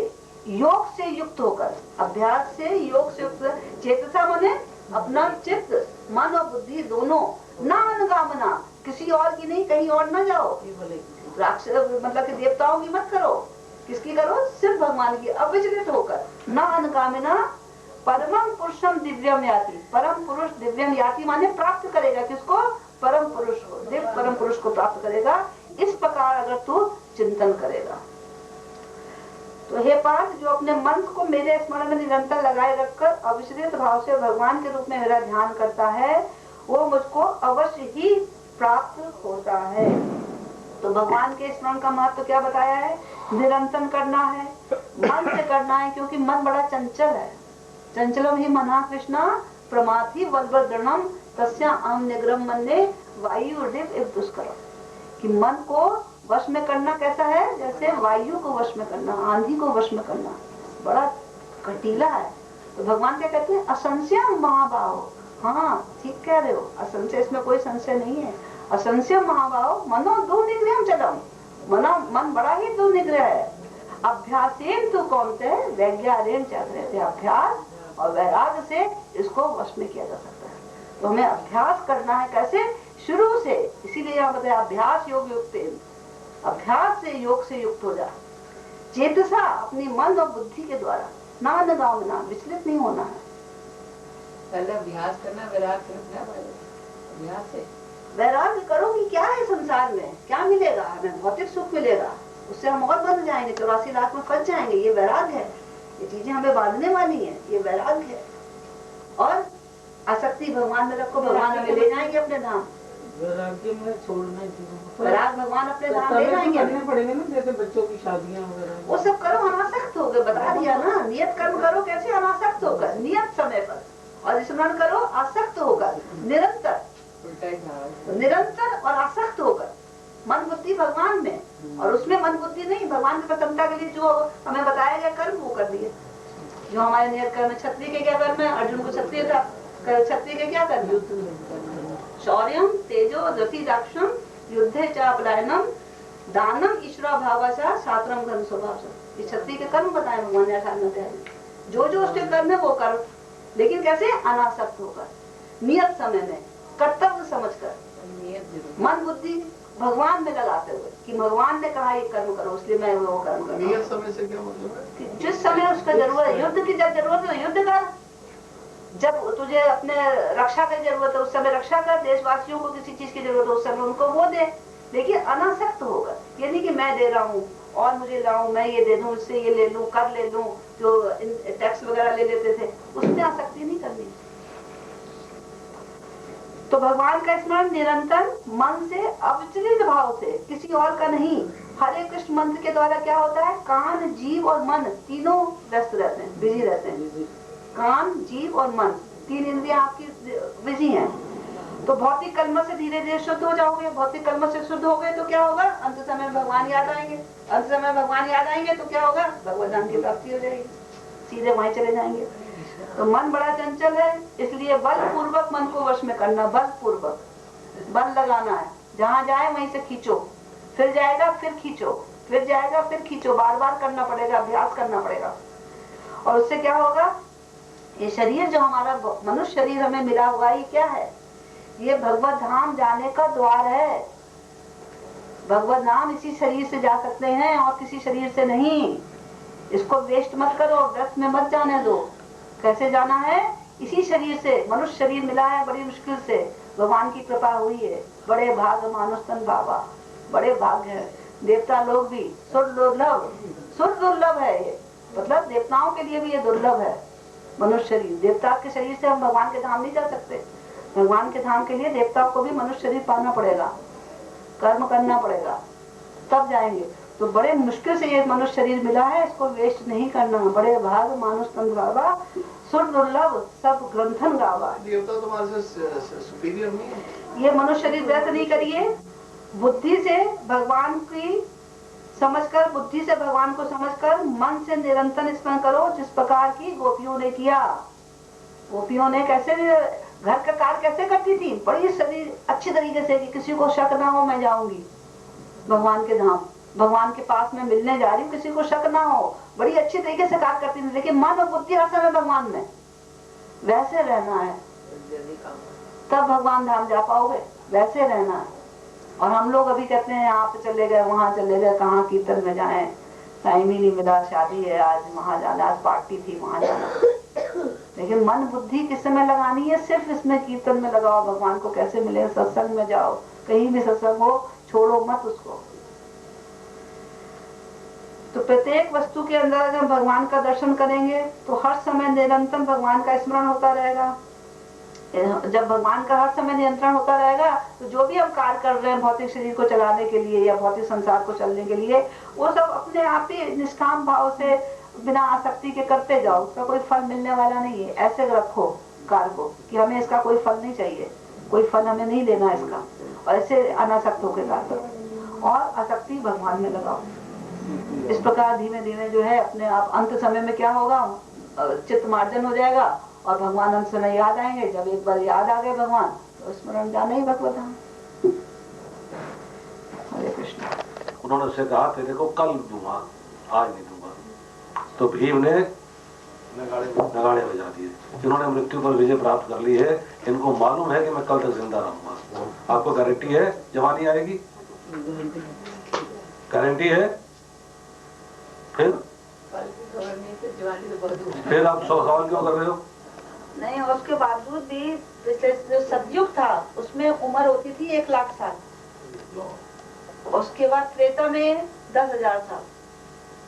योग से युक्त होकर, अभ्यास से योग से युक्त, चेतसा माने अपना चित्त, मन और बुद्धि दोनों, ना अनुगामना, किसी और की नहीं, कहीं और ना जाओ, राक्षस मतलब कि देवताओं की मत करो, किसकी करो? सिर्फ भगवान की, अविचलित होकर। न अनकामिना परमं पुरुषम दिव्यम याति। परम पुरुष दिव्यम याति माने प्राप्त करेगा। किसको? परम पुरुष को, दिव्य परम पुरुष को प्राप्त करेगा। इस प्रकार अगर तू चिंतन करेगा तो हे पार्थ, जो अपने मन को मेरे स्मरण में निरंतर लगाए रखकर अविचलित भाव से भगवान के रूप में मेरा ध्यान करता है, वो मुझको अवश्य ही प्राप्त होता है। तो भगवान के स्मरण का महत्व क्या बताया है? निरंतर करना है, मन से करना है, क्योंकि मन बड़ा चंचल है। चंचलम ही मना कृष्णा प्रमाथि वल्वदृणम तस्या अहम निग्रह मन्ने वायुर्दिव इव दुष्करम। कि मन को वश में करना कैसा है? जैसे वायु को वश में करना, आंधी को वश में करना, बड़ा कटीला है। तो भगवान क्या कहते हैं? असंशयम महाभाव। हाँ, ठीक कह रहे हो, असंशय, इसमें कोई संशय नहीं है। असंशय महाभाव मनो दुर्निग्रहम चलम। मन बड़ा ही दुर्निग्रह है। अभ्यासेन तू कौनते वैज्ञारेण चाहते, अभ्यास और वैराग्य से इसको वश में किया जा सकता है। तो हमें अभ्यास करना है। कैसे? शुरू से। इसीलिए यहाँ बताया अभ्यास योग युक्त। अभ्यास से, योग से युक्त हो जा। चेतसा, अपनी मन और बुद्धि के द्वारा, ना लगावना, विचलित नहीं होना है। पहले अभ्यास करना, वैराग्य करना। अभ्यास से वैराग्य करो कि क्या है संसार में, क्या मिलेगा हमें? भौतिक सुख मिलेगा, उससे हम और बंध जाएंगे, 84 लाख में फंस जाएंगे। ये वैराग्य है। ये चीजें हमें बांधने वाली है, ये वैराग्य है। और आसक्ति भगवान में रखो, भगवान हमें ले जाएंगे अपने धाम। वैराग्य में छोड़ना चाहिए, वैराग भगवान अपने धाम ले जाएंगे। करने पड़ेंगे ना, जैसे बच्चों की शादियां वगैरह, वो सब करो अनासक्त होकर। बता दिया ना, नियत कर्म करो। कैसे? अनासक्त होकर, नियत समय पर। और स्मरण करो आसक्त होकर, निरंतर। निरंतर और आसक्त होकर, मन बुद्धि भगवान में, और उसमें मन बुद्धि नहीं, भगवान की प्रसन्नता के लिए जो हमें बताया गया कर्म वो कर दिए। जो हमारे नियत कर्म, क्षत्रिय के क्या कर्म है? अर्जुन को क्षत्रिय था, क्षत्रिय के क्या कर्म? शौर्यम तेजो रति दाक्षम युद्धे च अपलायनम दानम ईश्वर भावसा सात्रम घन स्वभाव। ये क्षत्रिय के कर्म बताए भगवान ने 18वें अध्याय में। जो जो उसके कर्म है वो कर्म, लेकिन कैसे? अनासक्त होकर, नियत समय में, कर्तव्य समझकर, मन बुद्धि भगवान में लगाते हुए कि भगवान ने कहा ये कर्म करो, इसलिए मैं वो कर्म करूँ। नियत समय से क्या मतलब है? जिस समय उसका जरूरत है, युद्ध की जब जरूरत है युद्ध कर, जब तुझे अपने रक्षा की जरूरत है उस समय रक्षा कर, देशवासियों को किसी चीज की जरूरत है उस समय उनको वो दे, लेकिन अनासक्त होकर। ये नहीं कि मैं दे रहा हूँ और मुझे लाऊं, मैं ये दे दूं, इससे ये ले लूं, कर ले लूं, जो टैक्स वगैरह ले लेते थे, उसमें आसक्ति नहीं करनी। तो भगवान का स्मरण निरंतर मन से, अविचलित भाव से, किसी और का नहीं। हरे कृष्ण मंत्र के द्वारा क्या होता है? कान, जीव और मन तीनों व्यस्त रहते हैं, बिजी रहते हैं। कान, जीव और मन, तीन इंद्रियां आपकी बिजी हैं। तो भौतिक कर्म से धीरे धीरे शुद्ध हो जाओगे। भौतिक कर्म से शुद्ध हो गए तो क्या होगा? अंत समय भगवान याद आएंगे। अंत समय भगवान याद आएंगे तो क्या होगा? भगवत धाम की प्राप्ति हो जाएगी, सीधे वहीं चले जाएंगे। तो मन बड़ा चंचल है, इसलिए बल पूर्वक मन को वश में करना, बल पूर्वक, बल लगाना है। जहाँ जाए वहीं से खींचो, फिर जाएगा फिर खींचो, फिर जाएगा फिर खींचो, बार बार करना पड़ेगा, अभ्यास करना पड़ेगा। और उससे क्या होगा? ये शरीर जो हमारा मनुष्य शरीर हमें मिला हुआ, ये क्या है? ये भगवत धाम जाने का द्वार है। भगवत धाम इसी शरीर से जा सकते हैं और किसी शरीर से नहीं। इसको वेस्ट मत करो, व्यर्थ में मत जाने दो। कैसे जाना है? इसी शरीर से। मनुष्य शरीर मिला है बड़ी मुश्किल से, भगवान की कृपा हुई है। बड़े भाग मानुष तन बाबा, बड़े भाग्य है। देवता लोग भी सुर दुर्लभ है ये, मतलब देवताओं के लिए भी ये दुर्लभ है मनुष्य शरीर। देवता के शरीर से हम भगवान के धाम नहीं जा सकते। भगवान के धाम के लिए देवताओं को भी मनुष्य शरीर पाना पड़ेगा, कर्म करना पड़ेगा, तब जाएंगे। तो बड़े मुश्किल से ये मनुष्य शरीर मिला है, इसको वेस्ट नहीं करना। बड़े भाग मानुष तन बाबा, सुर दुर्लभ सब ग्रंथन गावा। देवता तुम्हारे से सुपीरियर नहीं है। ये मनुष्य शरीर व्यर्थ नहीं करिए। बुद्धि से भगवान की समझकर, बुद्धि से भगवान को समझकर मन से निरंतर स्मरण करो, जिस प्रकार की गोपियों ने किया। गोपियों ने कैसे घर का कार्य कैसे करती थी? बड़ी शरीर अच्छी तरीके से कि किसी को शक ना हो मैं जाऊंगी भगवान के धाम, भगवान के पास में मिलने जा रही हूँ, किसी को शक ना हो। बड़ी अच्छी तरीके से कार्य करती थी, लेकिन मन और बुद्धि हर समय भगवान में। वैसे रहना है तब भगवान धाम जा पाओगे, वैसे रहना है। और हम लोग अभी कहते हैं आप चले गए, वहां चले गए, कहाँ कीर्तन में जाएं, टाइम ही नहीं मिला, शादी है आज, वहां जाना, आज पार्टी थी वहां जाना। लेकिन मन बुद्धि किस समय लगानी है? सिर्फ इसमें कीर्तन में लगाओ, भगवान को कैसे मिले, सत्संग में जाओ, कहीं भी सत्संग हो छोड़ो मत उसको। तो प्रत्येक वस्तु के अंदर अगर भगवान का दर्शन करेंगे तो हर समय निरंतर भगवान का स्मरण होता रहेगा। जब भगवान का हर समय नियंत्रण होता रहेगा तो जो भी हम कार्य कर रहे हैं भौतिक शरीर को चलाने के लिए या भौतिक संसार को चलने के लिए, वो सब अपने आप ही निष्काम भाव से बिना आसक्ति के करते जाओ, उसका कोई फल मिलने वाला नहीं है। ऐसे रखो कार्य को कि हमें इसका कोई फल नहीं चाहिए, कोई फल हमें नहीं लेना इसका, और ऐसे अनासक्त होकर कार्य करो और आसक्ति भगवान में लगाओ। इस प्रकार धीमे धीमे जो है अपने आप अंत समय में क्या होगा, चित्त मार्जन हो जाएगा और भगवान अंत समय याद आएंगे। जब एक बार याद आ गए भगवान तो स्मरण जाना ही भगवत धाम। हरे कृष्ण। उन्होंने उससे कहा तेरे को कल दूंगा, आज नहीं दूंगा। तो भीम ने नगाड़े बजा दिए। इन्होंने मृत्यु पर विजय प्राप्त कर ली है, इनको मालूम है कि मैं कल तक जिंदा रहूंगा। आपको गारंटी है जवानी आएगी? गारंटी है? फिर आप 100 सवाल क्यों कर रहे हो? नहीं, उसके बावजूद भी जो सतयुग था उसमें उम्र होती थी 1 लाख साल, उसके बाद त्रेता में 10,000 साल,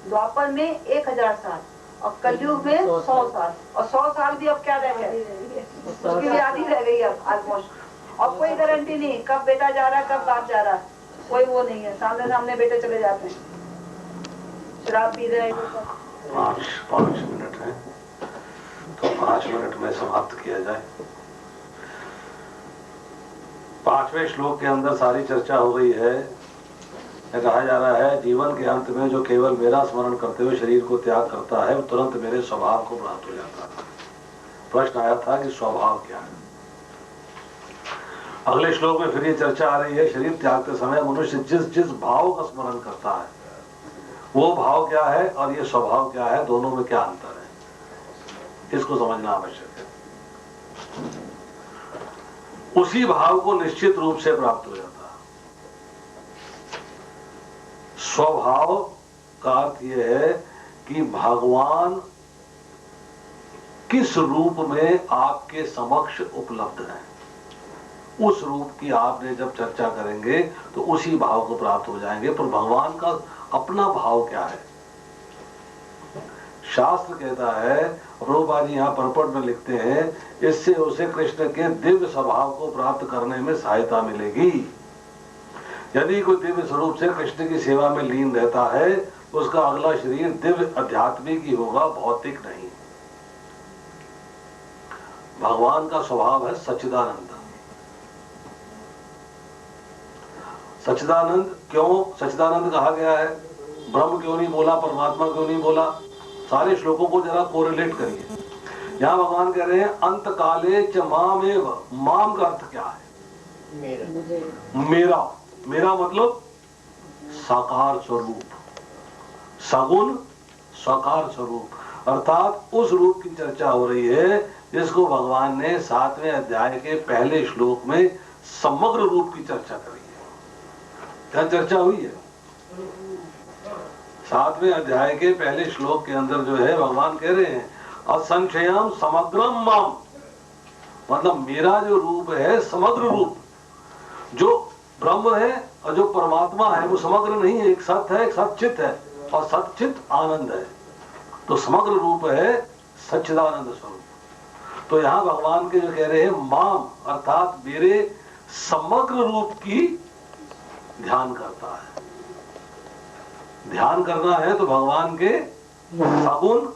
द्वापर में 1,000 साल और कलयुग में 100 साल। और 100 साल भी अब क्या रह गए, उसकी भी आधी रह गई अब ऑलमोस्ट। और कोई गारंटी नहीं कब बेटा जा रहा है कब बाप जा रहा है, कोई वो नहीं है। सामने सामने बेटे चले जाते हैं, शराब पी रहे हैं। 5 मिनट है तो 5 मिनट में समाप्त किया जाए। 5वें श्लोक के अंदर सारी चर्चा हो गई है। कहा जा रहा है जीवन के अंत में जो केवल मेरा स्मरण करते हुए शरीर को त्याग करता है वो तुरंत मेरे स्वभाव को प्राप्त हो जाता है। प्रश्न आया था कि स्वभाव क्या है। अगले श्लोक में फिर ये चर्चा आ रही है शरीर त्यागते समय मनुष्य जिस भाव का स्मरण करता है वो भाव क्या है और ये स्वभाव क्या है, दोनों में क्या अंतर है, इसको समझना आवश्यक है। उसी भाव को निश्चित रूप से प्राप्त हो जाता है। स्वभाव का अर्थ यह है कि भगवान किस रूप में आपके समक्ष उपलब्ध है, उस रूप की आपने जब चर्चा करेंगे तो उसी भाव को प्राप्त हो जाएंगे। पर भगवान का अपना भाव क्या है? शास्त्र कहता है, प्रभुपाद जी यहाँ परपट में लिखते हैं, इससे उसे कृष्ण के दिव्य स्वभाव को प्राप्त करने में सहायता मिलेगी। यदि कोई दिव्य स्वरूप से कृष्ण की सेवा में लीन रहता है तो उसका अगला शरीर दिव्य आध्यात्मिक ही होगा, भौतिक नहीं। भगवान का स्वभाव है सच्चिदानंद। सच्चिदानंद क्यों सच्चिदानंद कहा गया है? ब्रह्म क्यों नहीं बोला, परमात्मा क्यों नहीं बोला? सारे श्लोकों को जरा कोरिलेट करिए। यहाँ भगवान कह रहे हैं अंत काले च मामेव। माम का अर्थ क्या है? मेरा। मेरा मतलब साकार स्वरूप, सगुण साकार स्वरूप, अर्थात उस रूप की चर्चा हो रही है जिसको भगवान ने 7वें अध्याय के पहले श्लोक में समग्र रूप की चर्चा करी है। क्या चर्चा हुई है? 7वें अध्याय के पहले श्लोक के अंदर जो है भगवान कह रहे हैं असंशयम समग्रम माम, मतलब मेरा जो रूप है समग्र रूप, जो ब्रह्म है और जो परमात्मा है वो समग्र नहीं है, एक सत्य है, एक सच्चित है और सच्चित आनंद है। तो समग्र रूप है सच्चिदानंद स्वरूप। तो यहाँ भगवान के जो कह रहे हैं माम अर्थात मेरे समग्र रूप की ध्यान करता है। ध्यान करना है तो भगवान के सगुण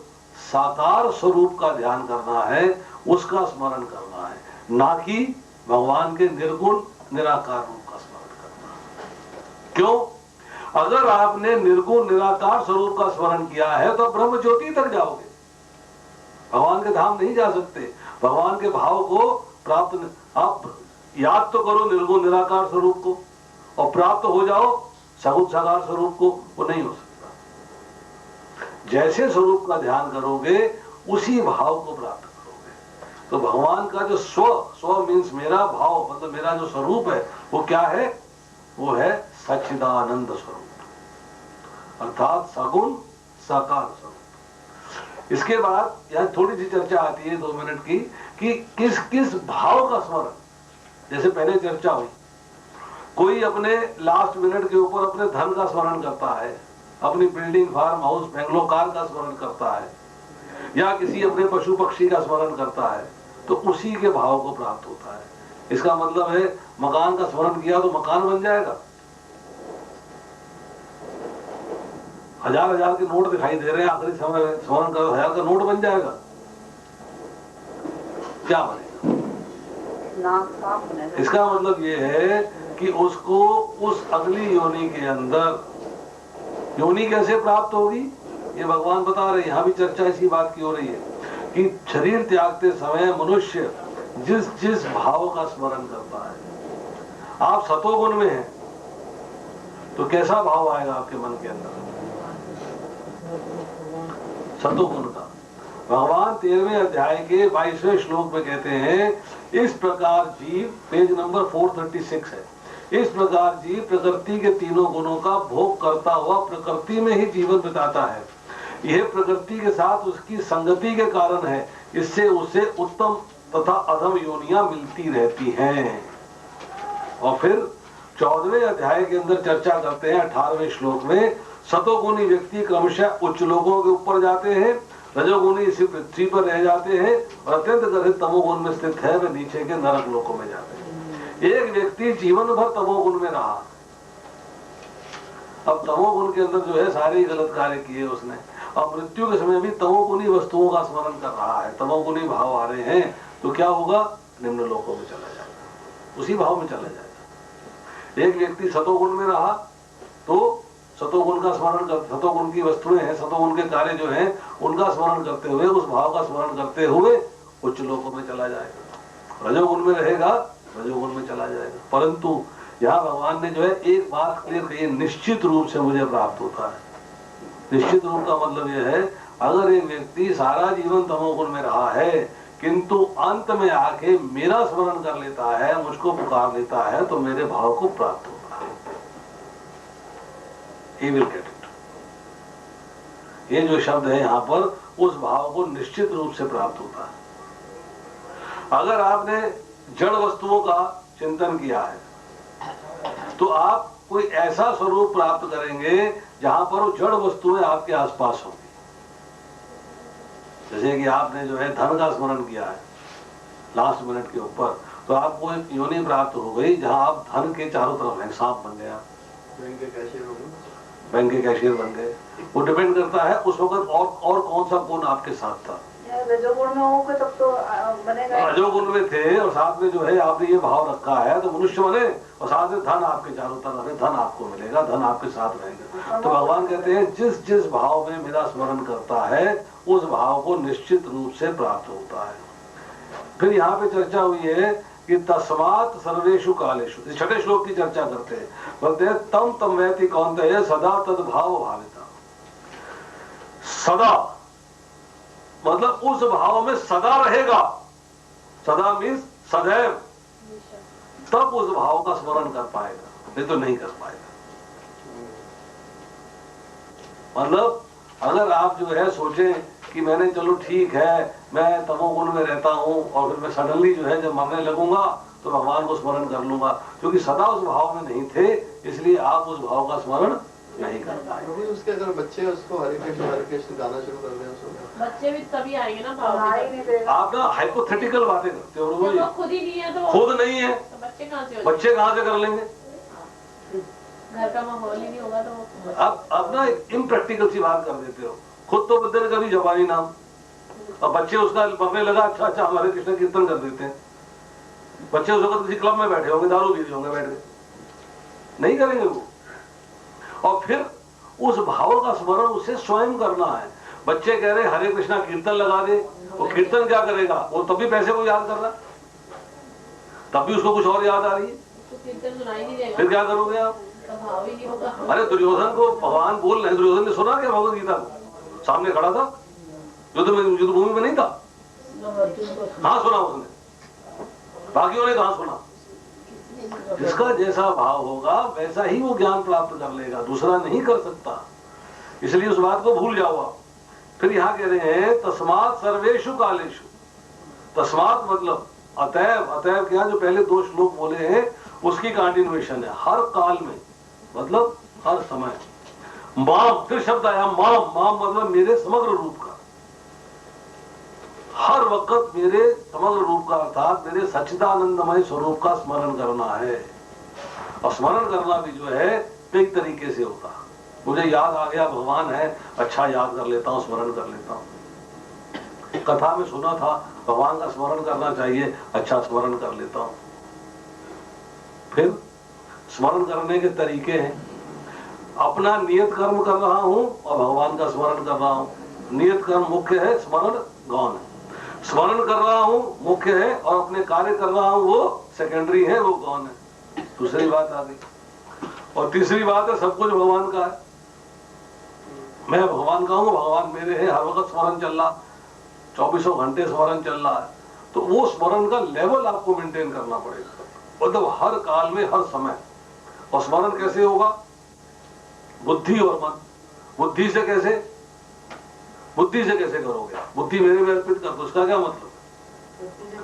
साकार स्वरूप का ध्यान करना है, उसका स्मरण करना है, ना कि भगवान के निर्गुण निराकार रूप का स्मरण करना है। क्यों? अगर आपने निर्गुण निराकार स्वरूप का स्मरण किया है तो ब्रह्म ज्योति तक जाओगे, भगवान के धाम नहीं जा सकते। भगवान के भाव को प्राप्त आप याद तो करो निर्गुण निराकार स्वरूप को और प्राप्त हो जाओ सगुण साकार स्वरूप को, वो नहीं हो सकता। जैसे स्वरूप का ध्यान करोगे उसी भाव को प्राप्त करोगे। तो भगवान का जो स्व मीन्स मेरा भाव, मतलब मेरा जो स्वरूप है वो क्या है? वो है सच्चिदानंद स्वरूप, अर्थात सगुण साकार स्वरूप। इसके बाद यहाँ थोड़ी सी चर्चा आती है 2 मिनट की कि किस किस भाव का स्मरण। जैसे पहले चर्चा हुई, कोई अपने लास्ट मिनट के ऊपर अपने धन का स्मरण करता है, अपनी building, farm house, bungalow, car का स्मरण करता है, या किसी अपने पशु पक्षी का स्मरण करता है, तो उसी के भाव को प्राप्त होता है। इसका मतलब है मकान का स्मरण किया तो मकान बन जाएगा। 1000 के नोट दिखाई दे रहे हैं, आखिरी समय स्मरण करो 1000 का नोट बन जाएगा, क्या बनेगा? इसका मतलब ये है कि उसको उस अगली योनि के अंदर, योनि कैसे प्राप्त होगी ये भगवान बता रहे हैं। यहां भी चर्चा इसी बात की हो रही है कि शरीर त्यागते समय मनुष्य जिस जिस भाव का स्मरण करता है। आप सतोगुण में हैं तो कैसा भाव आएगा आपके मन के अंदर? सतोगुण का। भगवान 13वें अध्याय के 22वें श्लोक में कहते हैं, इस प्रकार जीव, पेज नंबर 436 है, इस प्रकार जीव प्रकृति के तीनों गुणों का भोग करता हुआ प्रकृति में ही जीवन बिताता है। यह प्रकृति के साथ उसकी संगति के कारण है, इससे उसे उत्तम तथा अधम योनियां मिलती रहती हैं। और फिर 14वें अध्याय के अंदर चर्चा करते हैं 18वें श्लोक में, सतोगुणी व्यक्ति क्रमशः उच्च लोगों के ऊपर जाते हैं, रजोगुणी इसी पृथ्वी पर रह जाते हैं, और अत्यंत गर्भित तमोगुण में स्थित है वे नीचे के नरक लोकों में जाते हैं। एक व्यक्ति जीवन भर तमोगुण में रहा, अब तमोगुण के अंदर जो है सारे गलत कार्य किए उसने, अब मृत्यु के समय भी तमोगुणी वस्तुओं का स्मरण कर रहा है, तमोगुणी भाव आ रहे हैं, तो क्या होगा? निम्न लोकों में चला जाएगा, उसी भाव में चला जाएगा। एक व्यक्ति सतोगुण में रहा तो सतोगुण का स्मरण कर, सतोगुण की वस्तुएं हैं, सतोगुण के कार्य जो हैं उनका स्मरण करते हुए, उस भाव का स्मरण करते हुए उच्च लोकों में चला जाएगा। रजोगुण में रहेगा, रजोगुण में चला जाएगा। परंतु यहाँ भगवान ने जो है एक बात क्लियर कही, निश्चित रूप से मुझे प्राप्त होता है। निश्चित रूप का मतलब यह है, अगर एक व्यक्ति सारा जीवन तमोगुण में रहा है किंतु अंत में आके मेरा स्मरण कर लेता है, मुझको पुकार लेता है, तो मेरे भाव को प्राप्त होता है। He will get it. ये जो शब्द है यहाँ पर, उस भाव को निश्चित रूप से प्राप्त होता है। अगर आपने जड़ वस्तुओं का चिंतन किया है तो आप कोई ऐसा स्वरूप प्राप्त करेंगे जहां पर वो जड़ वस्तुएं आपके आसपास होंगी। जैसे कि आपने जो है धन का स्मरण किया है लास्ट मिनट के ऊपर, तो आपको एक योनि प्राप्त हो गई जहां आप धन के चारों तरफ हैं, सांप बन गया, बैंक के कैशियर हो गए, बैंक के कैशियर बन गए। वो डिपेंड करता है उस वक्त और कौन सा गुण आपके साथ था। रजोगुण में होंगे तब तो बनेगा। रजोगुण में थे और साथ में जो है आपने ये भाव रखा है तो मनुष्य बने, और साथ में धन आपके चारों तरफ है, धन आपको मिलेगा, धन आपके साथ रहेंगे। तो भगवान कहते हैं जिस जिस भाव में मेरा स्मरण करता है उस भाव को निश्चित रूप से प्राप्त होता है। फिर यहाँ पे चर्चा हुई है कि तस्मात् सर्वेषु कालेषु, 6ठे श्लोक की चर्चा करते हैं, बोलते हैं तम तम वैति कौन्तेय सदा तद भाव भाविता। सदा मतलब उस भाव में सदा रहेगा, सदा मीन्स सदैव, तब उस भाव का स्मरण कर पाएगा, नहीं तो नहीं कर पाएगा। मतलब अगर आप जो है सोचें कि मैंने चलो ठीक है मैं तमोगुण में रहता हूं और फिर मैं सडनली जो है जब मरने लगूंगा तो भगवान को स्मरण कर लूंगा, क्योंकि सदा उस भाव में नहीं थे इसलिए आप उस भाव का स्मरण नहीं कर पाए। उसके अगर बच्चे उसको हरे कृष्ण गाना शुरू कर दें, बच्चे भी तभी आएंगे ना भाव में। आप ना हाइपोथेटिकल बातें करते हो, खुद ही नहीं है तो खुद नहीं है तो बच्चे कहाँ से बच्चे कहाँ से कर लेंगे? घर का माहौल ही नहीं होगा तो आप ना इम्प्रैक्टिकल सी बात कर देते हो। खुद तो बदल कभी जबानी नाम, और बच्चे उसका पढ़ने लगा अच्छा अच्छा हमारे कृष्ण कीर्तन कर देते हैं। बच्चे उस वक्त किसी क्लब में बैठे होंगे, दारू पी रहे होंगे बैठ के, नहीं करेंगे वो। और फिर उस भाव का स्मरण उसे स्वयं करना है। बच्चे कह रहे हरे कृष्णा कीर्तन लगा दे, वो कीर्तन क्या करेगा? वो तब भी पैसे को याद कर रहा है, तब भी उसको कुछ और याद आ रही है, कीर्तन सुनाई नहीं देगा, फिर क्या करोगे आप? भाव ही नहीं होगा। अरे दुर्योधन को भगवान बोल रहे हैं, दुर्योधन ने सुना क्या भगवत गीता को? सामने खड़ा था, युद्ध भूमि में नहीं था, हाँ सुना उसने, बाकियों ने कहा सुना। जिसका जैसा भाव होगा वैसा ही वो ज्ञान प्राप्त कर लेगा, दूसरा नहीं कर सकता। इसलिए उस बात को भूल जाओ आप। फिर यहाँ कह रहे हैं तस्मात् सर्वेषु कालेषु। तस्मात् मतलब अतएव, अतएव क्या, जो पहले 2 श्लोक बोले हैं उसकी कंटिन्यूएशन है। हर काल में मतलब हर समय। माम, फिर शब्द आया माम, माम मतलब मेरे समग्र रूप का, हर वक्त मेरे समग्र रूप का अर्थात मेरे सच्चिदानंदमय स्वरूप का स्मरण करना है। और स्मरण करना भी जो है कई तरीके से होता है। मुझे याद आ गया भगवान है, अच्छा याद कर लेता हूँ, स्मरण कर लेता हूँ। कथा में सुना था भगवान का स्मरण करना चाहिए, अच्छा स्मरण कर लेता हूँ। फिर स्मरण करने के तरीके हैं, अपना नियत कर्म कर रहा हूं और भगवान का स्मरण कर रहा हूं। नियत कर्म मुख्य है, स्मरण गौण है। स्मरण कर रहा हूं मुख्य है और अपने कार्य कर रहा हूं वो सेकेंडरी है, वो गौण है। दूसरी बात आ गई। और तीसरी बात है सब कुछ भगवान का है, मैं भगवान का हूं, भगवान मेरे हैं, हर वक्त स्मरण चल रहा, 24 घंटे स्मरण चल रहा है। तो वो स्मरण का लेवल आपको मेंटेन करना पड़ेगा, मतलब हर काल में हर समय। और स्मरण कैसे होगा? बुद्धि और मन। बुद्धि से कैसे करोगे? बुद्धि मेरे में अर्पित कर दो, उसका क्या मतलब?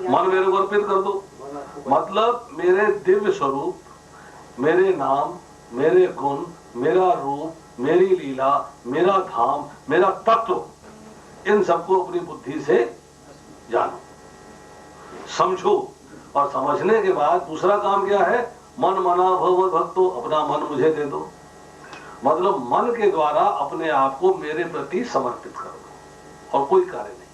मन मेरे को अर्पित कर दो, मतलब मेरे दिव्य स्वरूप, मेरे नाम, मेरे गुण, मेरा रूप, मेरी लीला, मेरा धाम, मेरा तत्व, इन सबको अपनी बुद्धि से जानो, समझो। और समझने के बाद दूसरा काम क्या है? मन मना भव भक्तो, अपना मन मुझे दे दो, मतलब मन के द्वारा अपने आप को मेरे प्रति समर्पित कर दो, और कोई कार्य नहीं।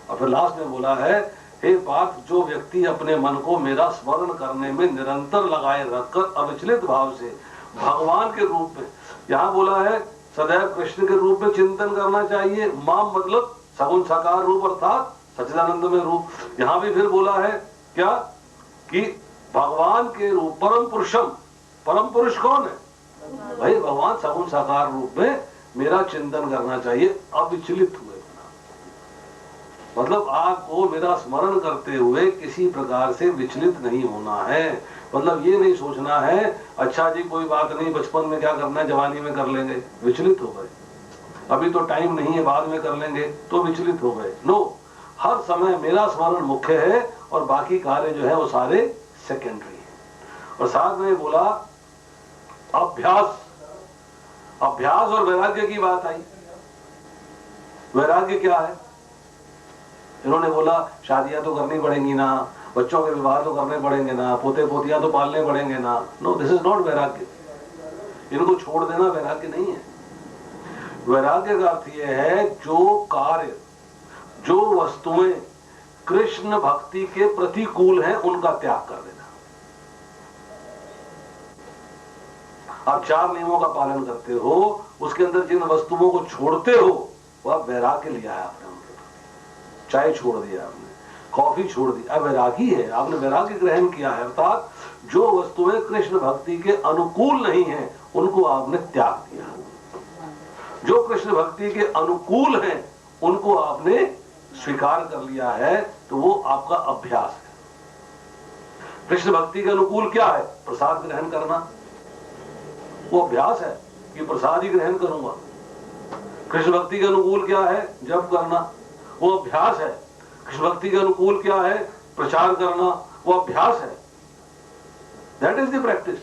और फिर लास्ट में बोला है, हे पार्थ, जो व्यक्ति अपने मन को मेरा स्मरण करने में निरंतर लगाए रखकर अविचलित भाव से भगवान के रूप में, यहाँ बोला है सदैव कृष्ण के रूप में चिंतन करना चाहिए। माम मतलब सगुण साकार रूप अर्थात सच्चिदानंद में रूप। यहाँ भी फिर बोला है क्या कि भगवान के रूप परम पुरुषम, परम पुरुष कौन है भाई? भगवान सगुण साकार रूप में मेरा चिंतन करना चाहिए अविचलित हुए। मतलब आपको मेरा स्मरण करते हुए किसी प्रकार से विचलित नहीं होना है। मतलब ये नहीं सोचना है अच्छा जी कोई बात नहीं, बचपन में क्या करना है, जवानी में कर लेंगे, विचलित हो गए, अभी तो टाइम नहीं है बाद में कर लेंगे, तो विचलित हो गए। नो, हर समय मेरा स्मरण मुख्य है और बाकी कार्य जो है वो सारे सेकेंडरी है। और साथ में बोला अभ्यास, अभ्यास और वैराग्य की बात आई। वैराग्य क्या है? इन्होंने बोला शादियां तो करनी पड़ेंगी ना, बच्चों के विवाह तो करने पड़ेंगे ना, पोते पोतियां तो पालने पड़ेंगे ना। नो, दिस इज नॉट वैराग्य। इनको छोड़ देना वैराग्य नहीं है। वैराग्य का अर्थ यह है जो कार्य, जो वस्तुएं कृष्ण भक्ति के प्रतिकूल हैं उनका त्याग कर देना। आप 4 नियमों का पालन करते हो, उसके अंदर जिन वस्तुओं को छोड़ते हो वह वैराग्य लिया है आपने। उनके प्रति चाय छोड़ दिया आपने, कॉफी छोड़ दी, अब वैरागी है, आपने वैराग्य ग्रहण किया है। अर्थात जो वस्तुएं कृष्ण भक्ति के अनुकूल नहीं है उनको आपने त्याग दिया, जो कृष्ण भक्ति के अनुकूल हैं उनको आपने स्वीकार कर लिया है, तो वो आपका अभ्यास है। कृष्ण भक्ति के अनुकूल क्या है? प्रसाद ग्रहण करना, वो अभ्यास है कि प्रसाद ही ग्रहण करूंगा। कृष्ण भक्ति के अनुकूल क्या है? जप करना, वो अभ्यास है। कृष्ण भक्ति के अनुकूल क्या है? प्रचार करना, वो अभ्यास है। That is the practice.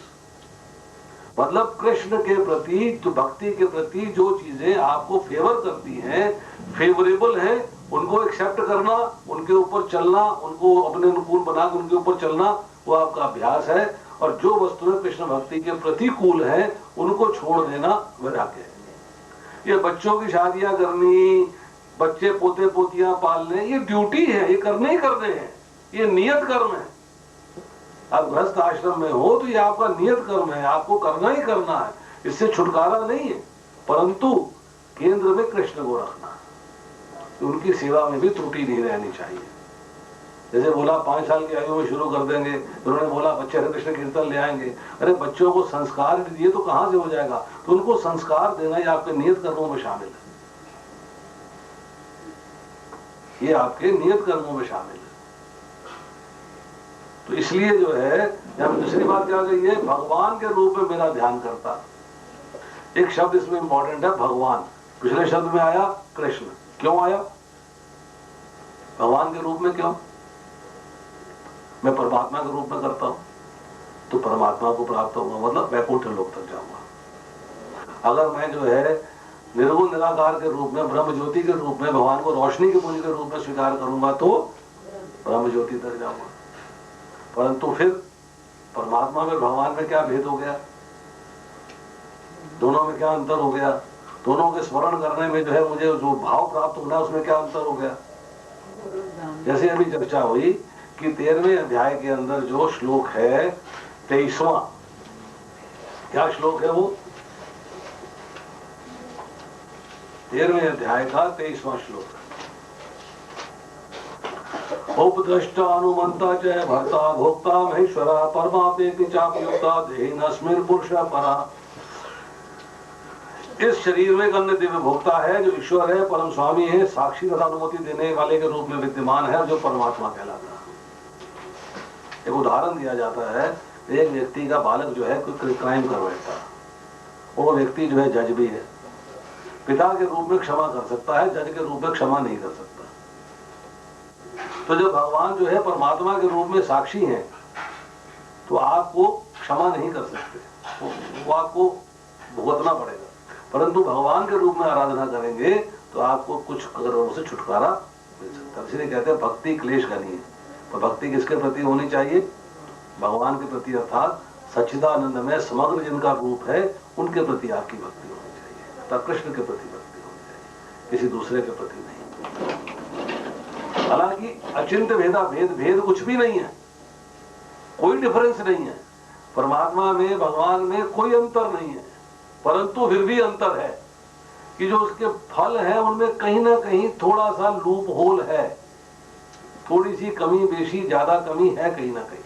मतलब कृष्ण के प्रति, जो भक्ति के प्रति जो चीजें आपको फेवर करती हैं, फेवरेबल हैं, उनको एक्सेप्ट करना, उनके ऊपर चलना, उनको अपने अनुकूल बनाकर उनके ऊपर चलना, वो आपका अभ्यास है। और जो वस्तुएं कृष्ण भक्ति के प्रतिकूल हैं उनको छोड़ देना वैराग्य है। ये बच्चों की शादियां करनी, बच्चे पोते पोतियां पालने, ये ड्यूटी है, ये करने ही करने हैं, ये नियत कर्म है। आप गृहस्थ आश्रम में हो तो ये आपका नियत कर्म है, आपको करना ही करना है, इससे छुटकारा नहीं है। परंतु केंद्र में कृष्ण को रखना, तो उनकी सेवा में भी त्रुटि नहीं रहनी चाहिए। जैसे बोला 5 साल की आयु में शुरू कर देंगे, उन्होंने बोला बच्चे हरे कृष्ण कीर्तन ले आएंगे। अरे बच्चों को संस्कार दिए तो कहां से हो जाएगा? तो उनको संस्कार देना ये आपके नियत कर्मों में शामिल है, ये आपके नियत कर्मों में शामिल है। तो इसलिए जो है, यहाँ दूसरी बात क्या गई है, भगवान के रूप में मेरा ध्यान करता। एक शब्द इसमें इंपॉर्टेंट है, भगवान। पिछले शब्द में आया कृष्ण, क्यों आया? भगवान के रूप में क्यों? मैं परमात्मा के रूप में करता हूं तो परमात्मा को प्राप्त होगा, मतलब वैकुंठ लोक तक जाऊंगा। अगर मैं जो है निर्गुण निराकार के रूप में, ब्रह्म ज्योति के रूप में, भगवान को रोशनी के पुंज के रूप में स्वीकार करूंगा तो ब्रह्म ज्योति तक जाऊंगा। परंतु फिर परमात्मा में भगवान में क्या भेद हो गया? दोनों में क्या अंतर हो गया? दोनों के स्मरण करने में जो है मुझे जो भाव प्राप्त होना है उसमें क्या अंतर हो गया? जैसे अभी चर्चा हुई कि 13वें अध्याय के अंदर जो श्लोक है 23वां, क्या श्लोक है वो? 13वें अध्याय का 23वां श्लोक। उपद्रष्टा अनुमंता च भर्ता भोक्ता महेश्वरा परमात्मेति चाप्युक्ता देहिनस्मिन् पुरुषः परा। इस शरीर में अन्य दिव्य भोक्ता है जो ईश्वर है, परम स्वामी है, साक्षी तथा अनुमति देने वाले के रूप में विद्यमान है, जो परमात्मा कहलाता है। एक उदाहरण दिया जाता है, एक व्यक्ति का बालक जो है कोई क्राइम कर बैठता, वो व्यक्ति जो है जज भी है, पिता के रूप में क्षमा कर सकता है, जज के रूप में क्षमा नहीं कर सकता। तो जब भगवान जो है परमात्मा के रूप में साक्षी हैं तो आपको क्षमा नहीं कर सकते, वो आपको भुगतना पड़ेगा। परंतु भगवान के रूप में आराधना करेंगे तो आपको कुछ करों से छुटकारा मिल सकता है। इसलिए कहते हैं भक्ति क्लेश करनी है। तो भक्ति किसके प्रति होनी चाहिए? भगवान के प्रति, अर्थात सच्चिदानंद में समग्र जिनका रूप है उनके प्रति आपकी भक्ति होनी चाहिए, अर्थात कृष्ण के प्रति भक्ति होनी चाहिए, किसी दूसरे के प्रति नहीं। हालांकि अचिंत्य भेदा भेद कुछ भी नहीं है, कोई डिफरेंस नहीं है। परमात्मा में, भगवान में कोई अंतर नहीं है, परंतु फिर भी अंतर है कि जो उसके फल है उनमें कहीं ना कहीं थोड़ा सा लूप होल है, थोड़ी सी कमी बेशी ज्यादा कमी है कहीं ना कहीं,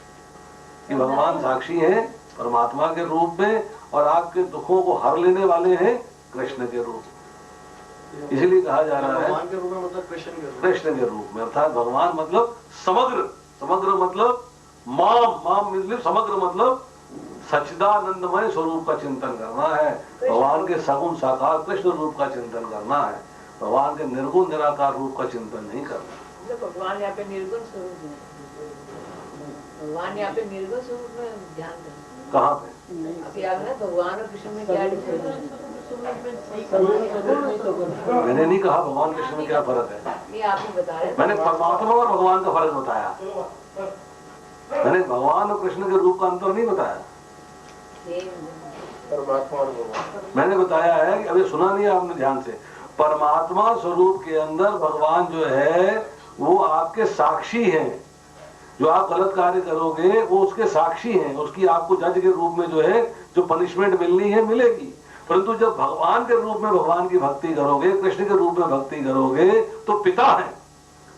कि भगवान साक्षी हैं परमात्मा के रूप में और आपके दुखों को हर लेने वाले हैं कृष्ण के रूप में। इसलिए कहा जा रहा है भगवान के रूप में मतलब कृष्ण के रूप में, अर्थात भगवान मतलब समग्र, समग्र मतलब माम मतलब समग्र मतलब सच्चिदानंदमय स्वरूप का चिंतन करना है। भगवान के सगुण साकार कृष्ण रूप का चिंतन करना है, भगवान के निर्गुण निराकार रूप का चिंतन नहीं करना। भगवान यहाँ पे निर्गुण स्वरूप है, भगवान यहाँ पे निर्गुण स्वरूप में ध्यान दें। कहाँ पे? अब याद है भगवान और कृष्ण में क्या डिफरेंस है? मैंने नहीं कहा भगवान कृष्ण में क्या फर्क है, ये आप ही बता रहे हैं। मैंने परमात्मा और भगवान का फर्क बताया, मैंने भगवान और कृष्ण के रूप का अंतर नहीं बताया। परमात्मा और भगवान मैंने बताया है कि अभी सुना नहीं आपने ध्यान से, परमात्मा स्वरूप के अंदर भगवान जो है वो आपके साक्षी हैं। जो आप गलत कार्य करोगे वो उसके साक्षी हैं, उसकी आपको जज के रूप में जो है जो पनिशमेंट मिलनी है मिलेगी। परंतु जब भगवान के रूप में भगवान की भक्ति करोगे, कृष्ण के रूप में भक्ति करोगे तो पिता है,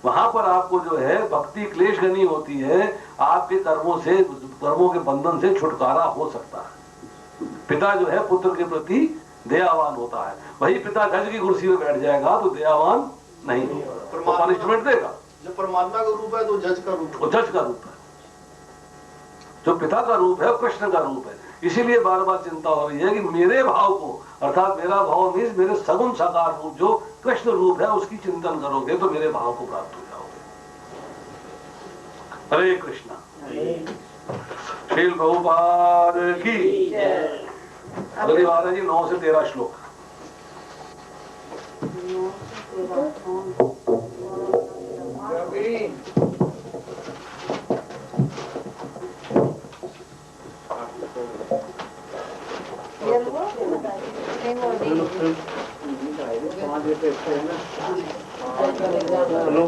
वहां पर आपको जो है भक्ति क्लेश करनी होती है, आपके कर्मों से, कर्मों के बंधन से छुटकारा हो सकता है। पिता जो है पुत्र के प्रति दयावान होता है, वही पिता जज की कुर्सी में बैठ जाएगा तो दयावान नहीं होगा, वो पनिशमेंट देगा। जो परमात्मा का रूप है तो जज का रूप, वो जज का रूप है, जो पिता का रूप है कृष्ण का रूप है। इसीलिए बार बार चिंता हो रही है कि मेरे भाव को, अर्थात मेरा भाव मीन्स मेरे सगुण साकार रूप जो कृष्ण रूप है उसकी चिंतन करोगे तो मेरे भाव को प्राप्त हो जाओगे। हरे कृष्णा। श्रील प्रभुपाद की। अगली बार है जी 9 से 13 श्लोक। हेलो